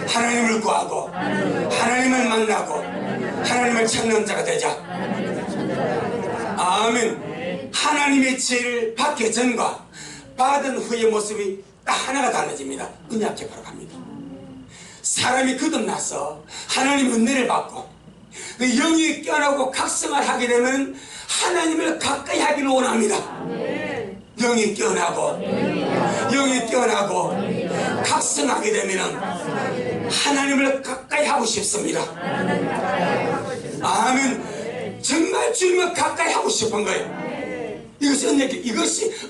하나님을 구하고 하나님을 만나고 하나님을 찾는 자가 되자. 아멘. 하나님의 지혜를 받기 전과 받은 후의 모습이 딱 하나가 달라집니다. 언약궤 바로 갑니다. 사람이 거듭나서 하나님의 은혜를 받고 그 영이 깨어나고 각성을 하게 되면 하나님을 가까이 하기를 원합니다. 영이 깨어나고 각성하게 되면 하나님을 가까이 하고 싶습니다. 아멘. 정말 주님을 가까이 하고 싶은 거예요. 이것이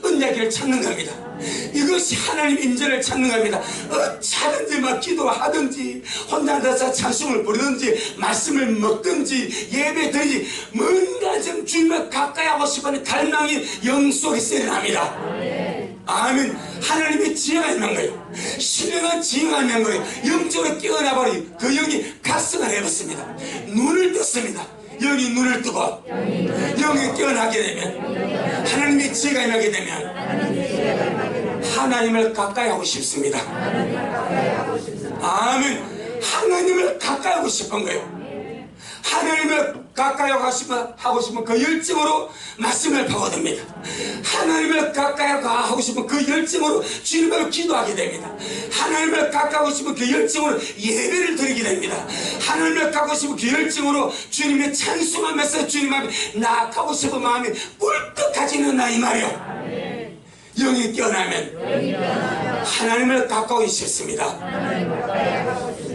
언약궤를 찾는 겁니다. 이것이 하나님 임재를 찾는 겁니다. 어찌하든지 막 기도하든지 혼자 앉아서 찬송을 부르든지 말씀을 먹든지 예배든지 뭔가 좀 주님을 가까이 하고 싶은 갈망이 영속에서 일어납니다. 아멘. 하나님의 지혜가 있는 거예요. 신령한 지혜가 있는 거예요. 영적으로 깨어나버린 그 영이 각성을 해봤습니다. 눈을 떴습니다. 영이 눈을 뜨고 영이 깨어나게 되면 하나님의 지혜가 임하게 되면 하나님을 가까이 하고 싶습니다. 아멘. 하나님을 가까이 하고 싶은 거예요. 하나님을 가까이 하고 싶으면 그 열정으로 말씀을 파고듭니다. 하나님을 가까이 하고 싶으면 그 열정으로 주님을 기도하게 됩니다. 하나님을 가까이 하고 싶으면 그 열정으로 예배를 드리게 됩니다. 하나님을 가까이 싶으면 그 열정으로 주님의 찬송하면서 주님 앞에 나아가고 싶은 마음이 꿀떡하지는 나 이 말이요. 영이 깨어나면 하나님을 가까이 싶습니다.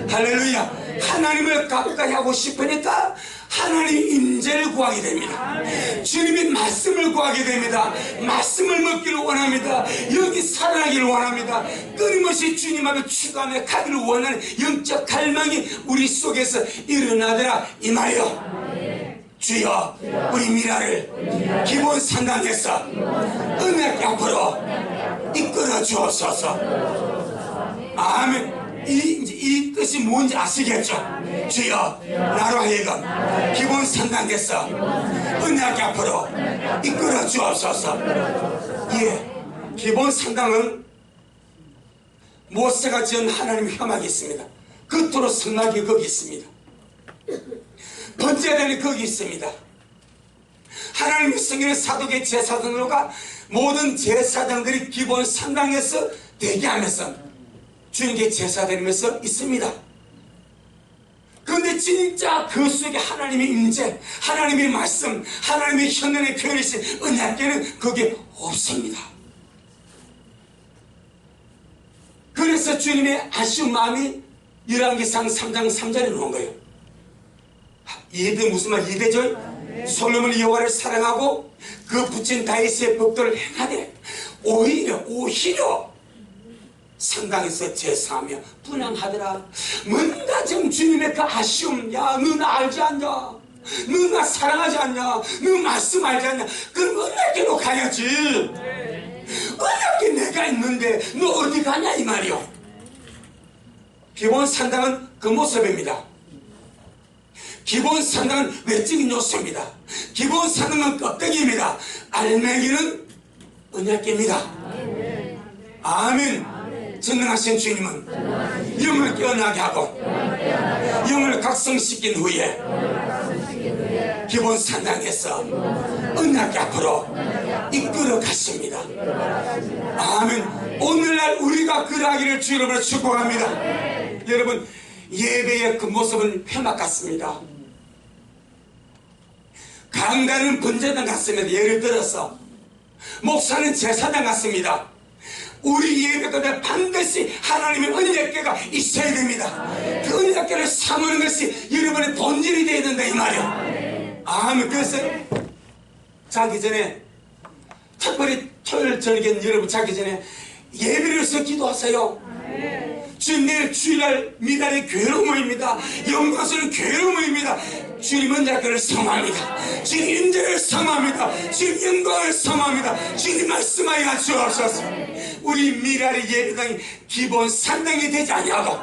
할렐루야. 하나님을 가까이 하고 싶으니까 하나님의 임재를 구하게 됩니다. 주님의 말씀을 구하게 됩니다. 말씀을 먹기를 원합니다. 여기 살아나기를 원합니다. 끊임없이 주님 앞에 추구하며 가기를 원하는 영적 갈망이 우리 속에서 일어나더라 이 말이요. 주여 우리 미라를 기본 상당에서 은혜 앞으로 이끌어 주옵소서. 아멘. 이 뜻이 뭔지 아시겠죠? 주여 나로 하여금 기본 상당에서 은혜 앞으로 이끌어 주옵소서. 예, 기본 상당은 모세가 지은 하나님의 혐악이 있습니다. 끝으로 성막이 거기 있습니다. 번제단이 거기 있습니다. 하나님의 성경의 사도계 제사장들과 모든 제사장들이 기본 상당에서 대기하면서 주님께 제사드리면서 있습니다. 그런데 진짜 그 속에 하나님의 임재, 하나님의 말씀, 하나님의 현현의 표현이신 언약궤는 거기에 없습니다. 그래서 주님의 아쉬운 마음이 열왕기상 3장 3절에 놓은 거예요. 이해돼? 무슨 말 이해되죠? 솔로몬이 여호와를 사랑하고 그 붙인 다윗의 법도를 행하되 오히려 상당에서 제사하며 분향하더라. 뭔가 좀 주님의 그 아쉬움, 야, 너 나 알지 않냐? 너 나 사랑하지 않냐? 너 말씀 알지 않냐? 그럼 언약궤로 가야지. 언약궤 내가 있는데 너 어디 가냐 이 말이요. 기본 상당은 그 모습입니다. 기본 상당은 외적인 요소입니다. 기본 상당은 껍데기입니다. 알맹이는 언약궤입니다. 아멘. 전능하신 주님은 영을 깨어나게 하고 영을 각성시킨 후에 기본 상당에서 언약궤 앞으로 이끌어 가십니다. 아멘. 오늘날 우리가 그러하기를 주 여러분을 축복합니다. 여러분, 예배의 그 모습은 회막 같습니다. 강단은 번제단 같습니다. 예를 들어서 목사는 제사장 같습니다. 우리 예배 가운데 반드시 하나님의 언약궤가 있어야 됩니다. 그 언약궤를 삼는 것이 여러분의 본질이 되어야 된다 이 말이야. 아멘. 그래서 자기 전에 특별히 토요일 저녁에 여러분 자기 전에 예배를 해서 기도하세요. 주님, 내일 주일날 미달의 교회로 모입니다. 영광스러운 교회로 모입니다. 주님 언약궤를 사모합니다. 주님 임재를 사모합니다. 주님 영광을 사모합니다. 주님 말씀하여 주옵소서. 우리 미랄의 예배당이 기본 상당이 되지 아니하고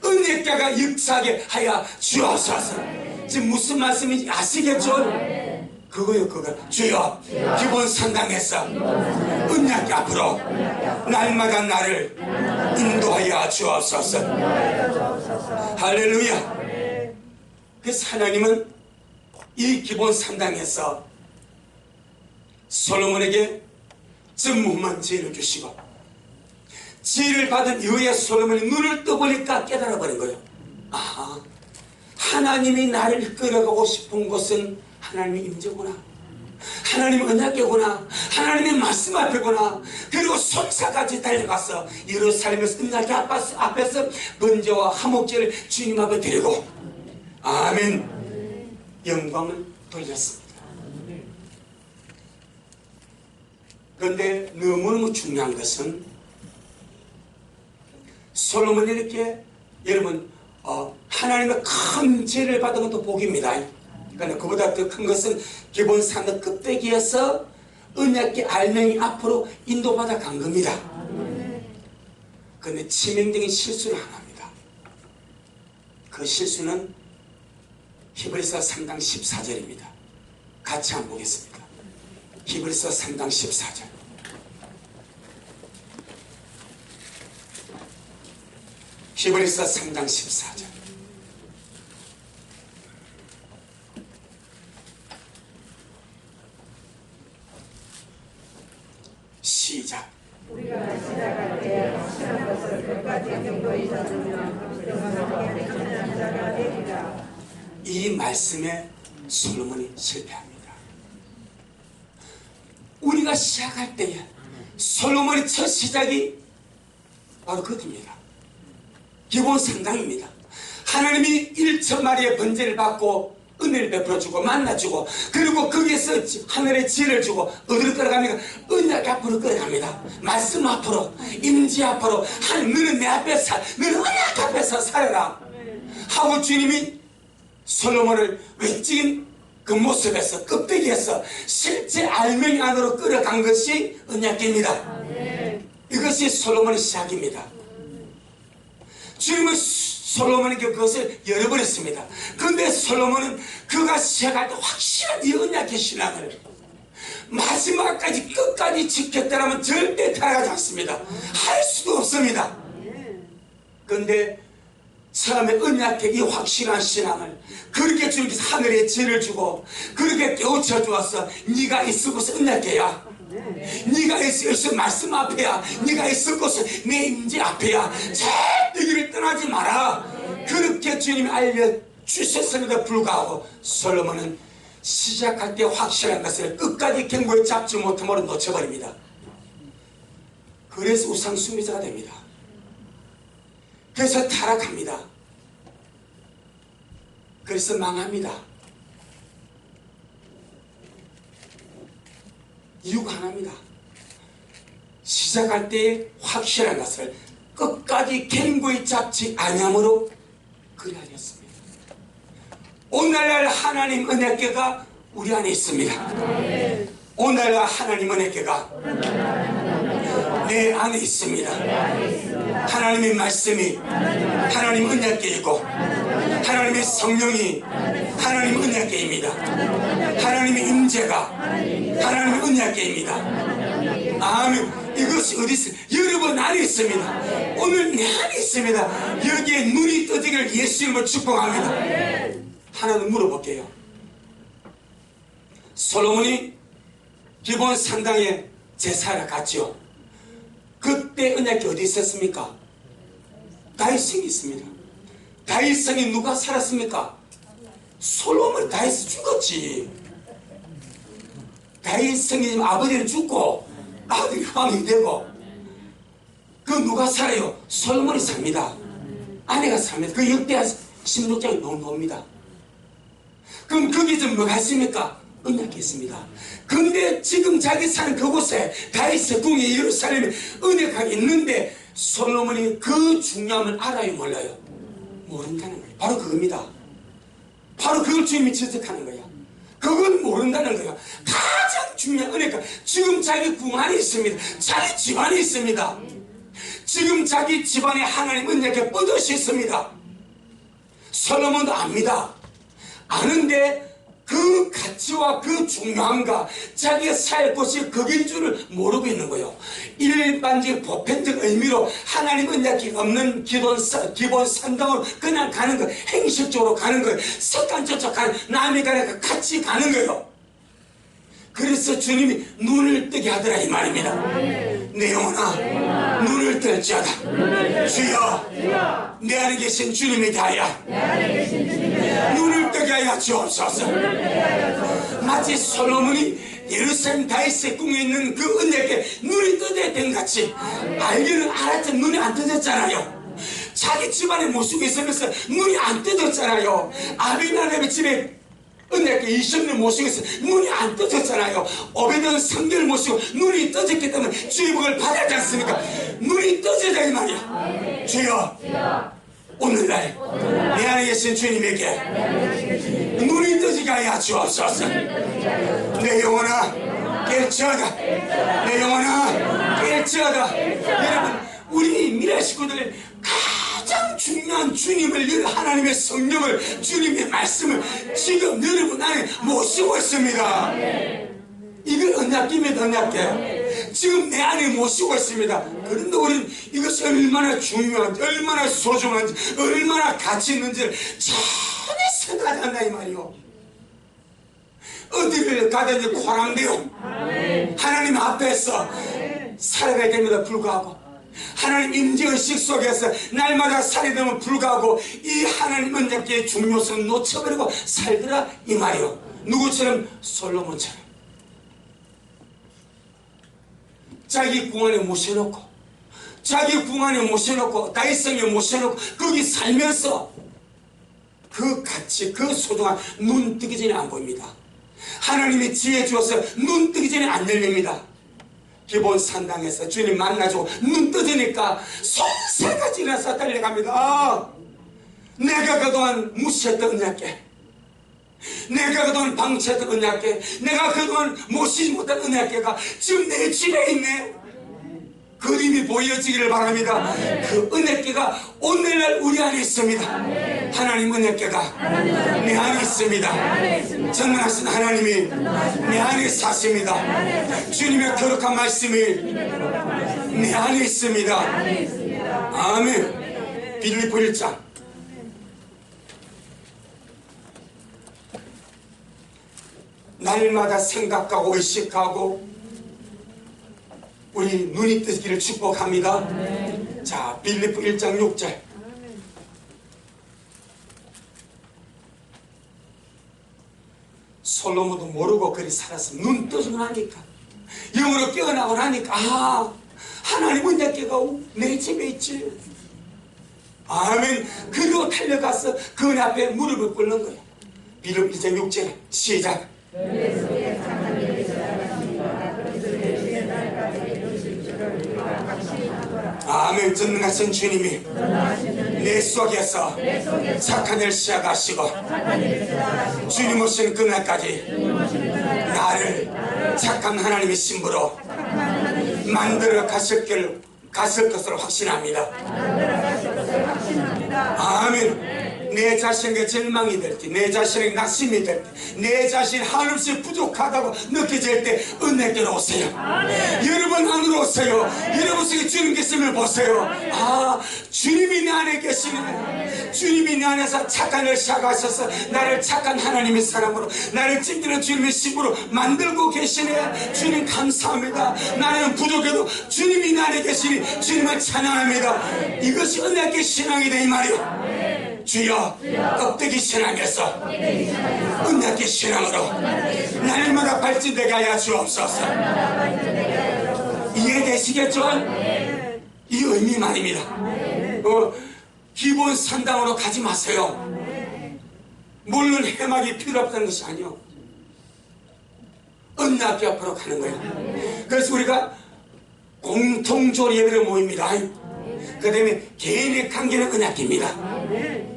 언약궤가 역사하게 하여 주옵소서. 지금 무슨 말씀인지 아시겠죠? 그거요, 그거. 주여, 기본 상당에서 언약궤 앞으로 날마다 나를 인도하여 주옵소서. 할렐루야. 그래서 하나님은 이 기본 상당에서 솔로몬에게 전무후무한 지혜를 주시고, 지혜를 받은 이후에 솔로몬이 눈을 떠보니까 깨달아 버린 거예요. 아하, 하나님이 나를 이끌어가고 싶은 곳은 하나님의 임재구나, 하나님의 언약궤구나, 하나님의 말씀 앞에구나. 그리고 손사까지 달려가서 예루살렘에서 언약궤 앞에서 번제와 화목제를 주님 앞에 드리고 아멘 영광을 돌렸습니다. 그런데 너무너무 중요한 것은 솔로몬이 이렇게 여러분 하나님의 큰 죄를 받은 것도 복입니다. 그러니까 그보다 더 큰 것은 기본 상당 껍데기에서 언약궤 알맹이 앞으로 인도받아 간 겁니다. 그런데 치명적인 실수를 하나 합니다. 그 실수는 히브리서 3장 14절입니다. 같이 한번 보겠습니다. 히브리서 3장 14절. 히브리서 3장 14절. 이 말씀에 솔로몬이 실패합니다. 우리가 시작할 때에 솔로몬의 첫 시작이 바로 그것입니다. 기본 상당입니다. 하나님이 1천마리의 번제를 받고 은혜를 베풀어주고 만나주고, 그리고 거기에서 하늘의 지혜를 주고 어디로 끌어갑니까? 언약 앞으로 끌어갑니다. 말씀 앞으로, 임지 앞으로. 하나님, 너는 내 앞에 너는 언약 앞에서 살아라 하고 주님이 솔로몬을 외적인 그 모습에서, 껍데기에서 실제 알맹이 안으로 끌어간 것이 언약궤입니다. 이것이 솔로몬의 시작입니다. 주님은 솔로몬에게 그것을 열어버렸습니다. 그런데 솔로몬은 그가 시작할 때 확실한 이 언약의 신앙을 마지막까지 끝까지 지켰다면 절대 타락하지 않습니다. 할 수도 없습니다. 그런데 처음에 언약의 이 확실한 신앙을 그렇게 주님께서 하늘에 지혜를 주고 그렇게 깨우쳐 주어서 네가 있을 곳은 언약궤야, 네가 있을 곳은 말씀 앞에야, 네가 있을 곳은 내 임재 앞에야, 절대 길을 떠나지 마라, 그렇게 주님이 알려주셨음에도 불구하고 솔로몬은 시작할 때 확실한 것을 끝까지 견고히 잡지 못함으로 놓쳐버립니다. 그래서 우상숭배자가 됩니다. 그래서 타락합니다. 그래서 망합니다. 이유가 하나입니다. 시작할 때 확실한 것을 끝까지 견고히 잡지 아니함으로 그리하였습니다. 오늘날 하나님 은혜궤가 우리 안에 있습니다. 오늘날 하나님 은혜궤가 내 안에 있습니다. 하나님의 말씀이 하나님 은혜궤이고 하나님의 성령이 하나님 은혜궤입니다. 하나님의 임재가 하나님의 은혜궤입니다. 아멘. 이것이 어디 있어요? 여러분 안에 있습니다. 오늘 내 안에 있습니다. 여기에 눈이 떠지기를 예수 이름으로 축복합니다. 하나 더 물어볼게요. 솔로몬이 기본 상당의 제사를 갔죠. 그때 언약궤 어디 있었습니까? 다윗성이 있습니다. 다윗성이 누가 살았습니까? 솔로몬이 다윗이 죽었지. 다윗성이 아버지는 죽고 아들이 왕이 되고, 그 누가 살아요? 솔로몬이 삽니다. 아내가 삽니다. 그 역대하 16장에 나옵니다. 그럼 거기서 뭐가 있습니까? 언약이 있습니다. 근데 지금 자기 사는 그곳에 다윗의 궁에 예루살렘에 언약이 있는데 솔로몬이 그 중요함을 알아요, 몰라요? 모른다는 거예요. 바로 그겁니다. 바로 그걸 주님이 지적하는 거예요. 그건 모른다는 거예요. 가장 중요한 은혜가 지금 자기 궁 안에 있습니다. 자기 집안에 있습니다. 지금 자기 집안에 하나님 은혜가 뻗어져 있습니다. 솔로몬도 압니다. 아는데 그 가치와 그 중요함과 자기가 살 곳이 거긴 줄을 모르고 있는 거예요. 일반적 보편적 의미로 하나님 은약이 없는 기본 산당으로 그냥 가는 거, 행식적으로 가는 거예요. 습관적으로 가는, 남이 가니까 같이 가는 거예요. 그래서 주님이 눈을 뜨게 하더라 이 말입니다. 내 영혼아 눈을 뜰지어다. 주여 내 안에 계신 주님의 자야 눈을 뜨게 하여 주옵소서. 마치 솔로몬이 예루살렘 다윗의 궁에 있는 그 은혜에 눈이 떠져야 된 같이 알기는 알았지만 눈이 안 떠졌잖아요. 자기 집안의 모습이 있으면서 눈이 안 떠졌잖아요. 아비나답의 집에 은혜께 20년 모시고서 눈이 안 떠졌잖아요. 오베드는 성결을 모시고 눈이 떠졌기 때문에 주의 복을 받았지 않습니까? 눈이 떠져야 이 말이야. 주여 오늘날 내 안에 계신 주님에게 눈이 떠지게 하여 주옵소서. 내 영혼아 깰지어다. 내 영혼아 깰지어다. 여러분 우리 미래 식구들 가장 중요한 주님을, 하나님의 성령을, 주님의 말씀을 지금 여러분 안에 모시고 있습니다. 이걸 언약궤입니다. 언약궤 지금 내 안에 모시고 있습니다. 그런데 우리는 이것이 얼마나 중요한지, 얼마나 소중한지, 얼마나 가치 있는지를 전혀 생각하지 않는다 이 말이요. 어디를 가든지 코랑대요 하나님 앞에서 살아가야 됩니다. 불구하고 하나님 임재의식 속에서 날마다 살이됨을 불구하고 이 하나님 언약계의 중요성을 놓쳐버리고 살더라 이 말이요. 누구처럼? 솔로몬처럼. 자기 궁 안에 모셔놓고 자기 궁 안에 모셔놓고 다윗성에 모셔놓고 거기 살면서 그 가치 그 소중한 눈 뜨기 전에 안 보입니다. 하나님이 지혜 주어서 눈 뜨기 전에 안 열립니다. 기본 산당에서 주님 만나주고 눈 떠지니까 손새까지 일어나서 달려갑니다. 내가 그동안 무시했던 언약계, 내가 그동안 방치했던 언약계, 내가 그동안 모시지 못한 언약계가 지금 내 집에 있네. 그림이 보여지기를 바랍니다. 그 은혜께가 오늘날 우리 안에 있습니다. 하나님 은혜께가 내 안에 있습니다. 전능하신 하나님이 내 안에 사십니다. 주님의 거룩한 말씀이 내 안에 있습니다. 아멘. 빌립보 1장 날마다 생각하고 의식하고 우리 눈이 뜨기를 축복합니다. 자, 빌립보 1장 6절. 솔로몬도 모르고 그리 살아서 눈 뜨고 나니까 영으로 깨어나고 나니까 아, 하나님 언약궤가 내 집에 있지. 아멘. 그리고 달려가서 그 은혜 앞에 무릎을 꿇는 거예요. 빌립보 1장 6절 시작. 아멘. 전능하신 주님이 내 속에서 착한 일 시작하시고 주님 오신 그날까지 나를 착한 하나님의 신부로 만들어 가실 것을 확신합니다. 아멘. 내 자신에게 절망이 될지, 내 자신에게 낙심이 될지, 내 자신이 한없이 부족하다고 느껴질 때 은혜께로 오세요. 여러분 안으로 오세요. 여러분 속에 주님 계심을 보세요. 아, 주님이 내 안에 계시네. 주님이 내 안에서 착한 일 시작하셔서 나를 착한 하나님의 사람으로, 나를 찜기는 주님의 신부로 만들고 계시네. 주님 감사합니다. 나는 부족해도 주님이 내 안에 계시니 주님을 찬양합니다. 이것이 은혜의 신앙이다 이 말이요. 주여, 껍데기 신앙에서 은혜의 신앙으로 날마다 발전되게 하여 주옵소서. 이해되시겠죠? 이 의미 말입니다. 기본 산당으로 가지 마세요. 물론 해막이 필요 없다는 것이 아니요. 은혜의 앞으로 가는 거예요. 그래서 우리가 공통적으로 예배를 모입니다. 그 다음에 개인의 관계는 은혜입니다.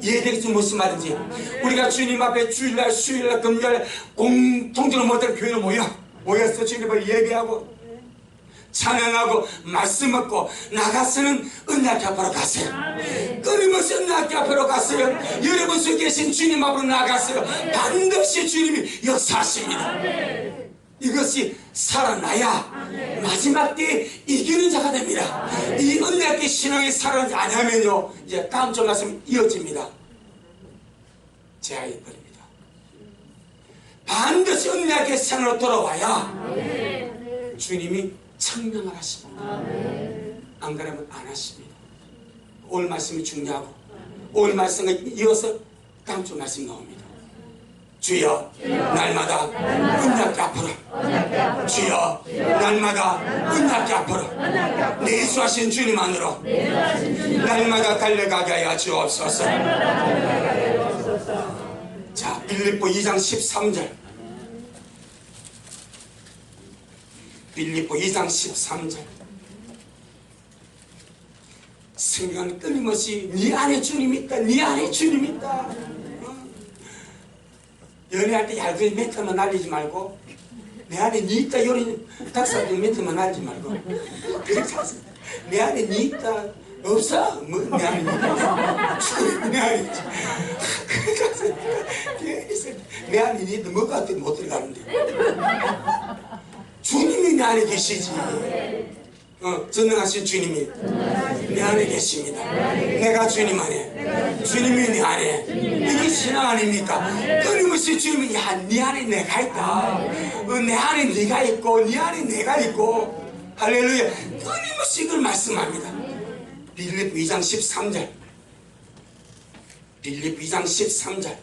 이해되겠죠? 무슨 말인지. 우리가 주님 앞에 주일날, 수요일날, 금요일 공통적으로 모든 교회로 모여서 주님 앞에 예배하고 찬양하고 말씀 얻고 나가서는 은혜의 앞으로 가세요. 끊임없이 은혜의 앞으로 가세요. 여러분 속에 계신 주님 앞으로 나가세요. 반드시 주님이 역사하십니다. 이것이 살아나야 마지막 때에 이기는 자가 됩니다. 이 은혜의 신앙이 살아나지 않으면요, 이제 다음 주 말씀 이어집니다. 제하해 버립니다. 반드시 은혜의 신앙으로 돌아와야 주님이 청량을 하십니다. 안 그러면 안 하십니다. 오늘 말씀이 중요하고 오늘 말씀에 이어서 다음 주 말씀이 나옵니다. 주여, 날마다 은혜의 앞으로, 주여, 날마다 은혜의 앞으로 내수하신 주님 안으로 날마다 달려가게 하여 주옵소서. 자, 빌립보 2장 13절. 빌립보 2장 13절. 성경은 끊임없이 네 안에 주님이 있다, 네 안에 주님이 있다. 연애할 때 얇게 멘트만 날리지 말고 내 안에 니 있다 이런 닭살도 멘트만 날리지 말고 내 안에 니 있다 없어? 뭐 내 안에 니 있다 내 안에 있지. 내 안에 니 있다 뭐가 어떻게 못 들어가는데 주님이 내 안에 계시지. 전능하신 주님이 내 안에 계십니다. 내가 주님 안에, 주님이 내 안에. 이게 신앙 아닙니까? 끊임없이 주님이 야, 네 안에 내가 있다. 내 안에 네가 있고 네 안에 내가 있고 할렐루야. 끊임없이 이걸 말씀합니다. 빌립보 2장 13절. 빌립보 2장 13절.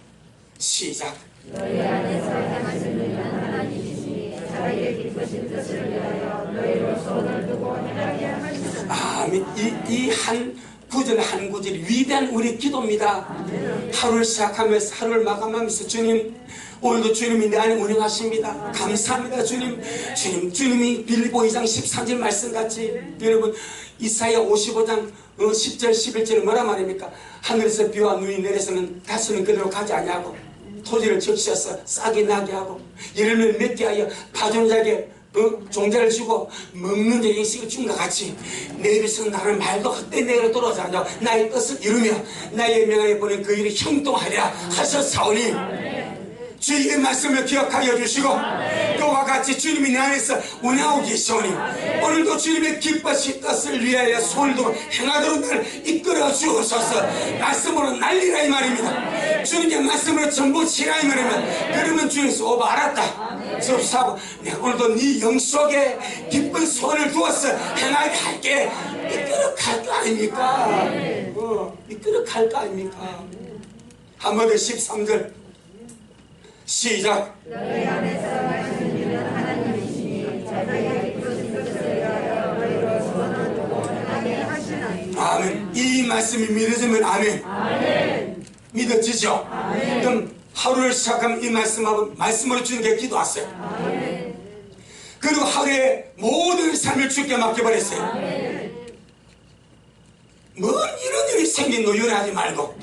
시작. 너희 안에서 행하시는 일은 하나님이시니 자기의 기쁘신 뜻을 위하여 너희로 손을 두고 행하게 하시는. 아멘. 이 한 구절 한 구절이 위대한 우리 기도입니다. 하루를 시작하면서 하루를 마감하면서 주님, 오늘도 주님이 내 안에 운행하십니다. 감사합니다 주님. 주님이 빌립보 2장 13절 말씀같이 여러분 이사야 55장 10절 11절은 뭐라 말입니까? 하늘에서 비와 눈이 내려서는 다시는 그대로 가지 아니하고 토지를 적셔서 싹이 나게 하고 열매를 맺게 하여 파주는 자에게 종자를 주고 먹는 자에게 인식을 준 것 같이 내 입에서 나를 말도 헛된 내게로 돌아오지 않냐고 나의 뜻을 이루며 나의 명하에 보낸 그 일을 형통하리라 하셨사오니 주의 말씀을 기억하여 주시고 그와 같이 주님이 내 안에서 운행하고 계시오니 오늘도 주님의 기뻐하신 뜻을 위하여 손을 두고 행하도록 나를 이끌어 주옵소서. 말씀으로 날리라 이 말입니다. 주님의 말씀으로 전부 치라 이 말입니다. 그러면 주님께서 오바 알았다 접사하고 내가 오늘도 네 영속에 기쁜 손을 두어서 행하게 할게 이끌어 갈 거 아닙니까? 이끌어 갈 거 아닙니까? 한 번 더 13절 시작. 너희 안에서 하시는 일은 하나님이시니 자기의 기쁘신 뜻을 위하여 너희로 손을 두고 행하게 하시나니. 아멘. 이 말씀이 믿어지면 아멘. 아멘. 믿어지죠? 아멘. 그럼 하루를 시작하면 이 말씀으로 주님께 기도하세요. 아멘. 그리고 하루에 모든 삶을 주께 맡겨버렸어요. 아멘. 뭔 이런 일이 생긴 노연하지 말고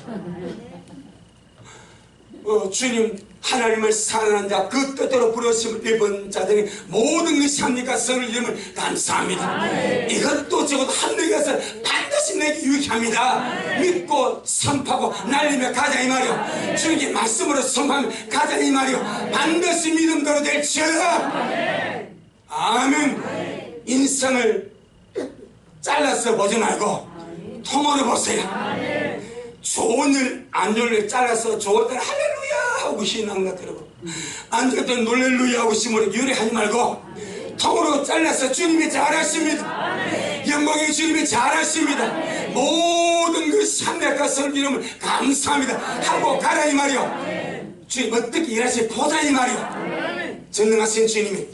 주님 하나님을 사랑하는 자 그 뜻대로 부르심을 입은 자들이 모든 것이 합니까? 성을 이름을 감사합니다. 이것도 적어도 하늘에 가서 반드시 내게 유익합니다. 믿고 선포하고 날리며 가자 이 말이요. 주님께 말씀으로 선포하며 가자 이 말이요. 반드시 믿음대로 될지어다. 아멘. 인생을 잘라서 보지 말고 통으로 보세요. 좋은 일, 안 좋은 일 잘라서 좋을 때는 할렐루야 하고 신앙가 그러고 안 좋을 때는 놀렐루야 하고 심으로 유리하지 말고 통으로 잘라서 주님이 잘하십니다. 영광의 주님이 잘하십니다. 모든 그 삼백과 설 이름을 감사합니다 하고 가라 이 말이요. 주님 어떻게 일하시 보자 이 말이요. 전능하신 주님이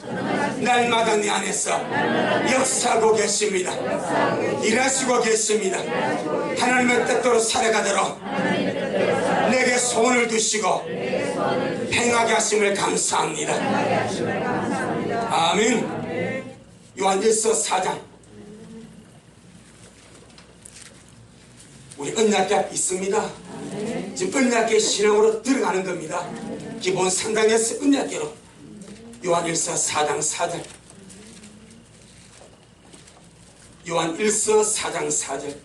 날마다 내 안에서 역사하고 계십니다. 일하시고 계십니다. 하나님의 뜻대로 살아가도록 내게 손을 두시고 행하게 하심을 감사합니다. 아멘. 요한일서 4장 우리 언약궤 있습니다. 지금 언약궤 신앙으로 들어가는 겁니다. 기본 상당에서 언약궤로 요한일서 4장 4절 요한일서 4장 4절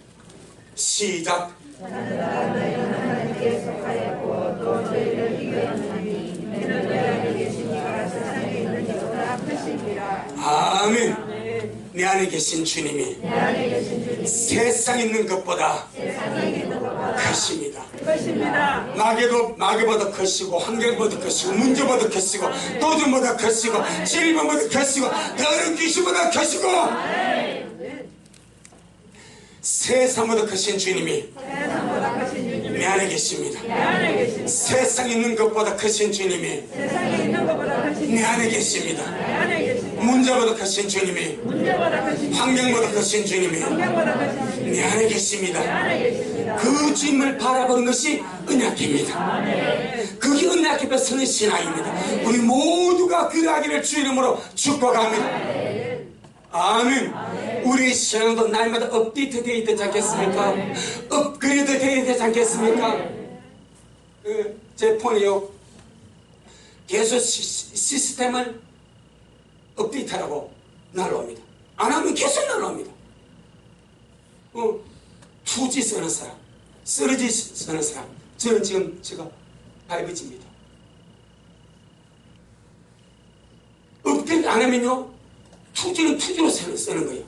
시작. 하나님께 속하였고 또 너희를 이겼나니 너는 내 안에 계시니까 세상에 있는 이보다 크시니라. 아멘. 내 안에 계신 주님이 내 안에 계신 주님 세상에 있는 것보다 세상에 있는 것보다 크십니다. 크십니다. 마귀보다 크시고 환경보다 크시고 문제보다 크시고 도전보다 크시고 질병보다 크시고 다른 귀신보다 크시고 세상보다 크신 주님이 세상보다 크신 주님 내 안에 계십니다. 내 안에 계십니다. 세상에 있는 것보다 크신 주님이 세상에 있는 것보다 크신 내 안에 계십니다. 내 안에 계십니다. 문제보다 크신 주님이 문제보다 크신 환경보다 크신 주님이 환경보다 크신 주님 내 안에 계십니다. 내 안에 계십니다. 그 주님을 바라보는 것이 언약입니다. 그게 언약 앞에 서는 신앙입니다. 우리 모두가 그러하기를 주 이름으로 축복합니다. 아멘. 우리 신앙도 날마다 업데이트 되어야 되지 않겠습니까? 업그레이드 되어야 되지 않겠습니까? 제 폰이요 계속 시스템을 업데이트하라고 날라옵니다. 안 하면 계속 날라옵니다. 2G 쓰는 사람, 3G 쓰는 사람, 저는 지금 제가 5G입니다. 업데이트 안 하면요 2G는 2G로 쓰는 거예요.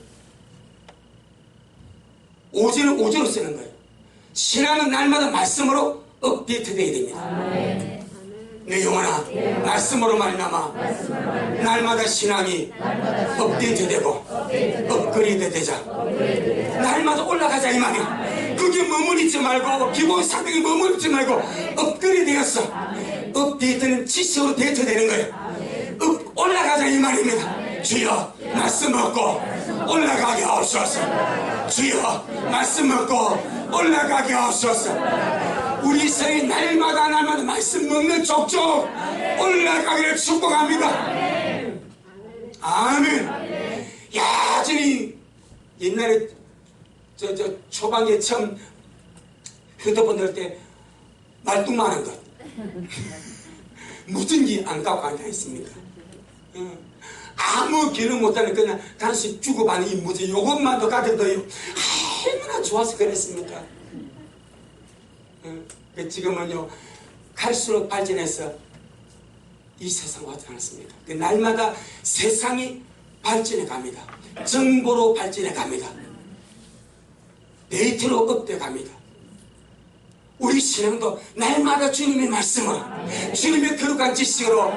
5G는 5G로 쓰는 거예요. 신앙은 날마다 말씀으로 업데이트 되어야 됩니다. 내 영혼아 말씀으로 말미암아 날마다 신앙이 업데이트되고 업그레이드 되자. 날마다 올라가자 이 말이야. 그게 머무르지 말고 기본 상황에 머무르지 말고 업그레이드 되었어. 업데이트는 지식으로 데이트되는 거예요. 올라가자 이 말입니다. 주여 말씀 먹고 올라가게 하옵소서. 주여 말씀 먹고 올라가게 하옵소서. 우리 성이 날마다 말씀 먹는 족족 올라가기를 축복합니다. 아멘. 여전히 옛날에 저 초반에 처음 휴대폰 들 때 말뚝만 한 것 무든지 안 갖고 앉아있습니다. 아무 기능 못하는 그냥 단순히 주고받는 이 무지 요것만도 가져도요 얼마나 좋아서 그랬습니까? 지금은요 갈수록 발전해서 이 세상 와지 않았습니까? 날마다 세상이 발전해 갑니다. 정보로 발전해 갑니다. 데이터로 업돼 갑니다. 우리 신앙도 날마다 주님의 말씀으로 주님의 거룩한 지식으로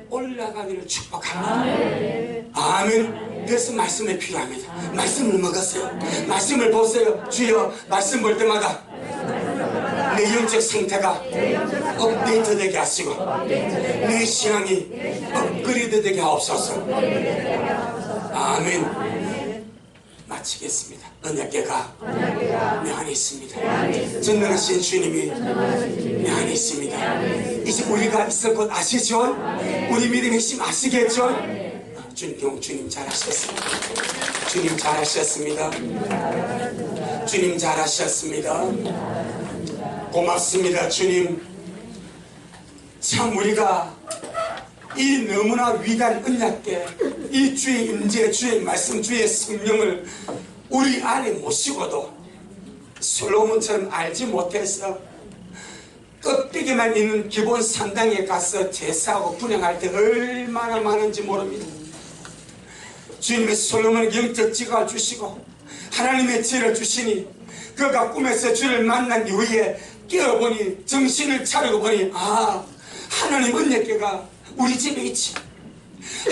올라가기를 축복합니다. 아멘. 그래서 말씀이 필요합니다. 말씀을 먹었어요. 말씀을 보세요. 주여 말씀 볼 때마다 내 영적 상태가 업데이트 되게 하시고 내 신앙이 업그레이드 되게 하옵소서. 아멘. 마치겠습니다. 언약궤가 내 안에 있습니다. 전능하신 주님이 내 안에 있습니다. 이제 우리가 있을 것 아시죠? 우리 믿음의 힘 아시겠죠? 주님 잘하셨습니다. 주님 잘하셨습니다. 주님 잘하셨습니다. 고맙습니다. 주님 참 우리가 이 너무나 위대한 언약궤 이 주의 임재 주의 말씀 주의 성령을 우리 안에 모시고도 솔로몬처럼 알지 못해서 껍데기만 있는 기본 산당에 가서 제사하고 분향할 때 얼마나 많은지 모릅니다. 주님의 솔로몬의 영적 지각을 주시고 하나님의 지혜를 주시니 그가 꿈에서 주를 만난 이후에 깨어보니 정신을 차리고 보니 아 하나님 언약궤가 우리 집에 있지,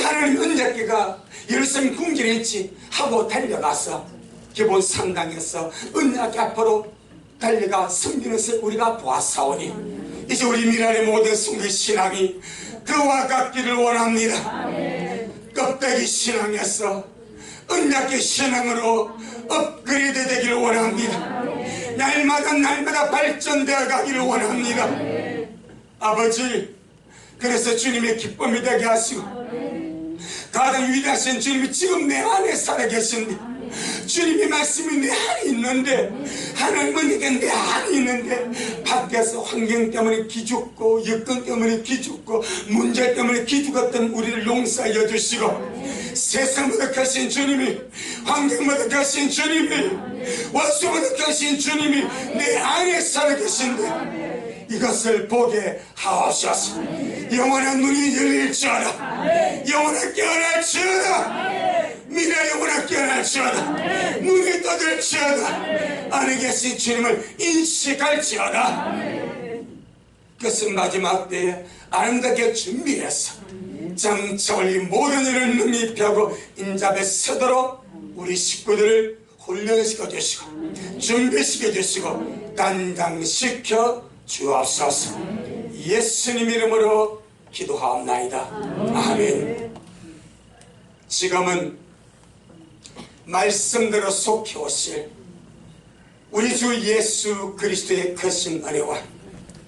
하나님 언약궤가 예루살렘 궁전에 있지 하고 달려가서 기본 산당에서 언약궤 앞으로 달려가 섬기면서 우리가 보았사오니 이제 우리 미랄의 모든 성도 신앙이 그와 같기를 원합니다. 껍데기 신앙에서 언약궤 신앙으로 업그레이드 되기를 원합니다. 날마다 발전되어 가기를 원합니다. 아버지 그래서 주님의 기쁨이 되게 하시고 가장 위대하신 주님이 지금 내 안에 살아계신데 주님의 말씀이 내 안에 있는데 하나님은 이게 내 안에 있는데 밖에서 환경 때문에 기죽고 여건 때문에 기죽고 문제 때문에 기죽었던 우리를 용서하여 주시고 세상보다 크신 주님이 환경보다 크신 주님이 원수보다 크신 주님이 내 안에 살아계신데 이것을 보게 하옵소서. 영원한 눈이 열릴지어다. 영원한 깨어날지어다. 미래 영원한 깨어날지어다. 눈이 떠들지어다. 안에 계신 주님을 인식할지어다. 그것은 마지막 때에 아름답게 준비해서 장차 올린 모든 일을 능히 펴고 인자에 서도록 우리 식구들을 훈련시켜 주시고 준비시켜 주시고 단장시켜 주옵소서. 예수님 이름으로 기도하옵나이다. 아멘. 지금은 말씀대로 속히 오실 우리 주 예수 그리스도의 크신 은혜와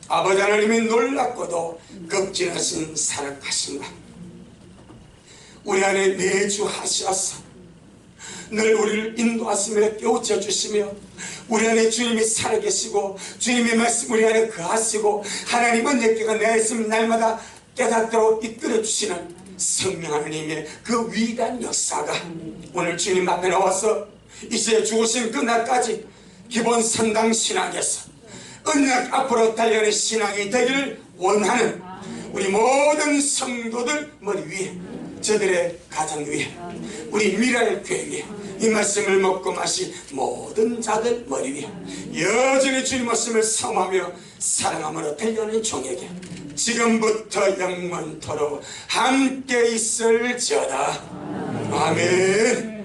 아버지 하나님의 놀랍고도 극진하신 사랑하심과 우리 안에 내주 하셔서 늘 우리를 인도하시며 깨우쳐 주시며 우리 안에 주님이 살아계시고 주님의 말씀 우리 안에 거하시고 하나님 언약궤가 내 안에 있으면 날마다 깨닫도록 이끌어 주시는 성령 하나님의 그 위대한 역사가 오늘 주님 앞에 나와서 이제 죽으신 그날까지 기본 선당 신앙에서 언약 앞으로 달려가는 신앙이 되기를 원하는 우리 모든 성도들 머리 위에 저들의 가정 위에 우리 미라엘 교회 위에 이 말씀을 먹고 마신 모든 자들 머리 위에 여전히 주님 말씀을 사모하며 사랑함으로 달려가는 종에게 지금부터 영원토록 함께 있을지어다. 아멘.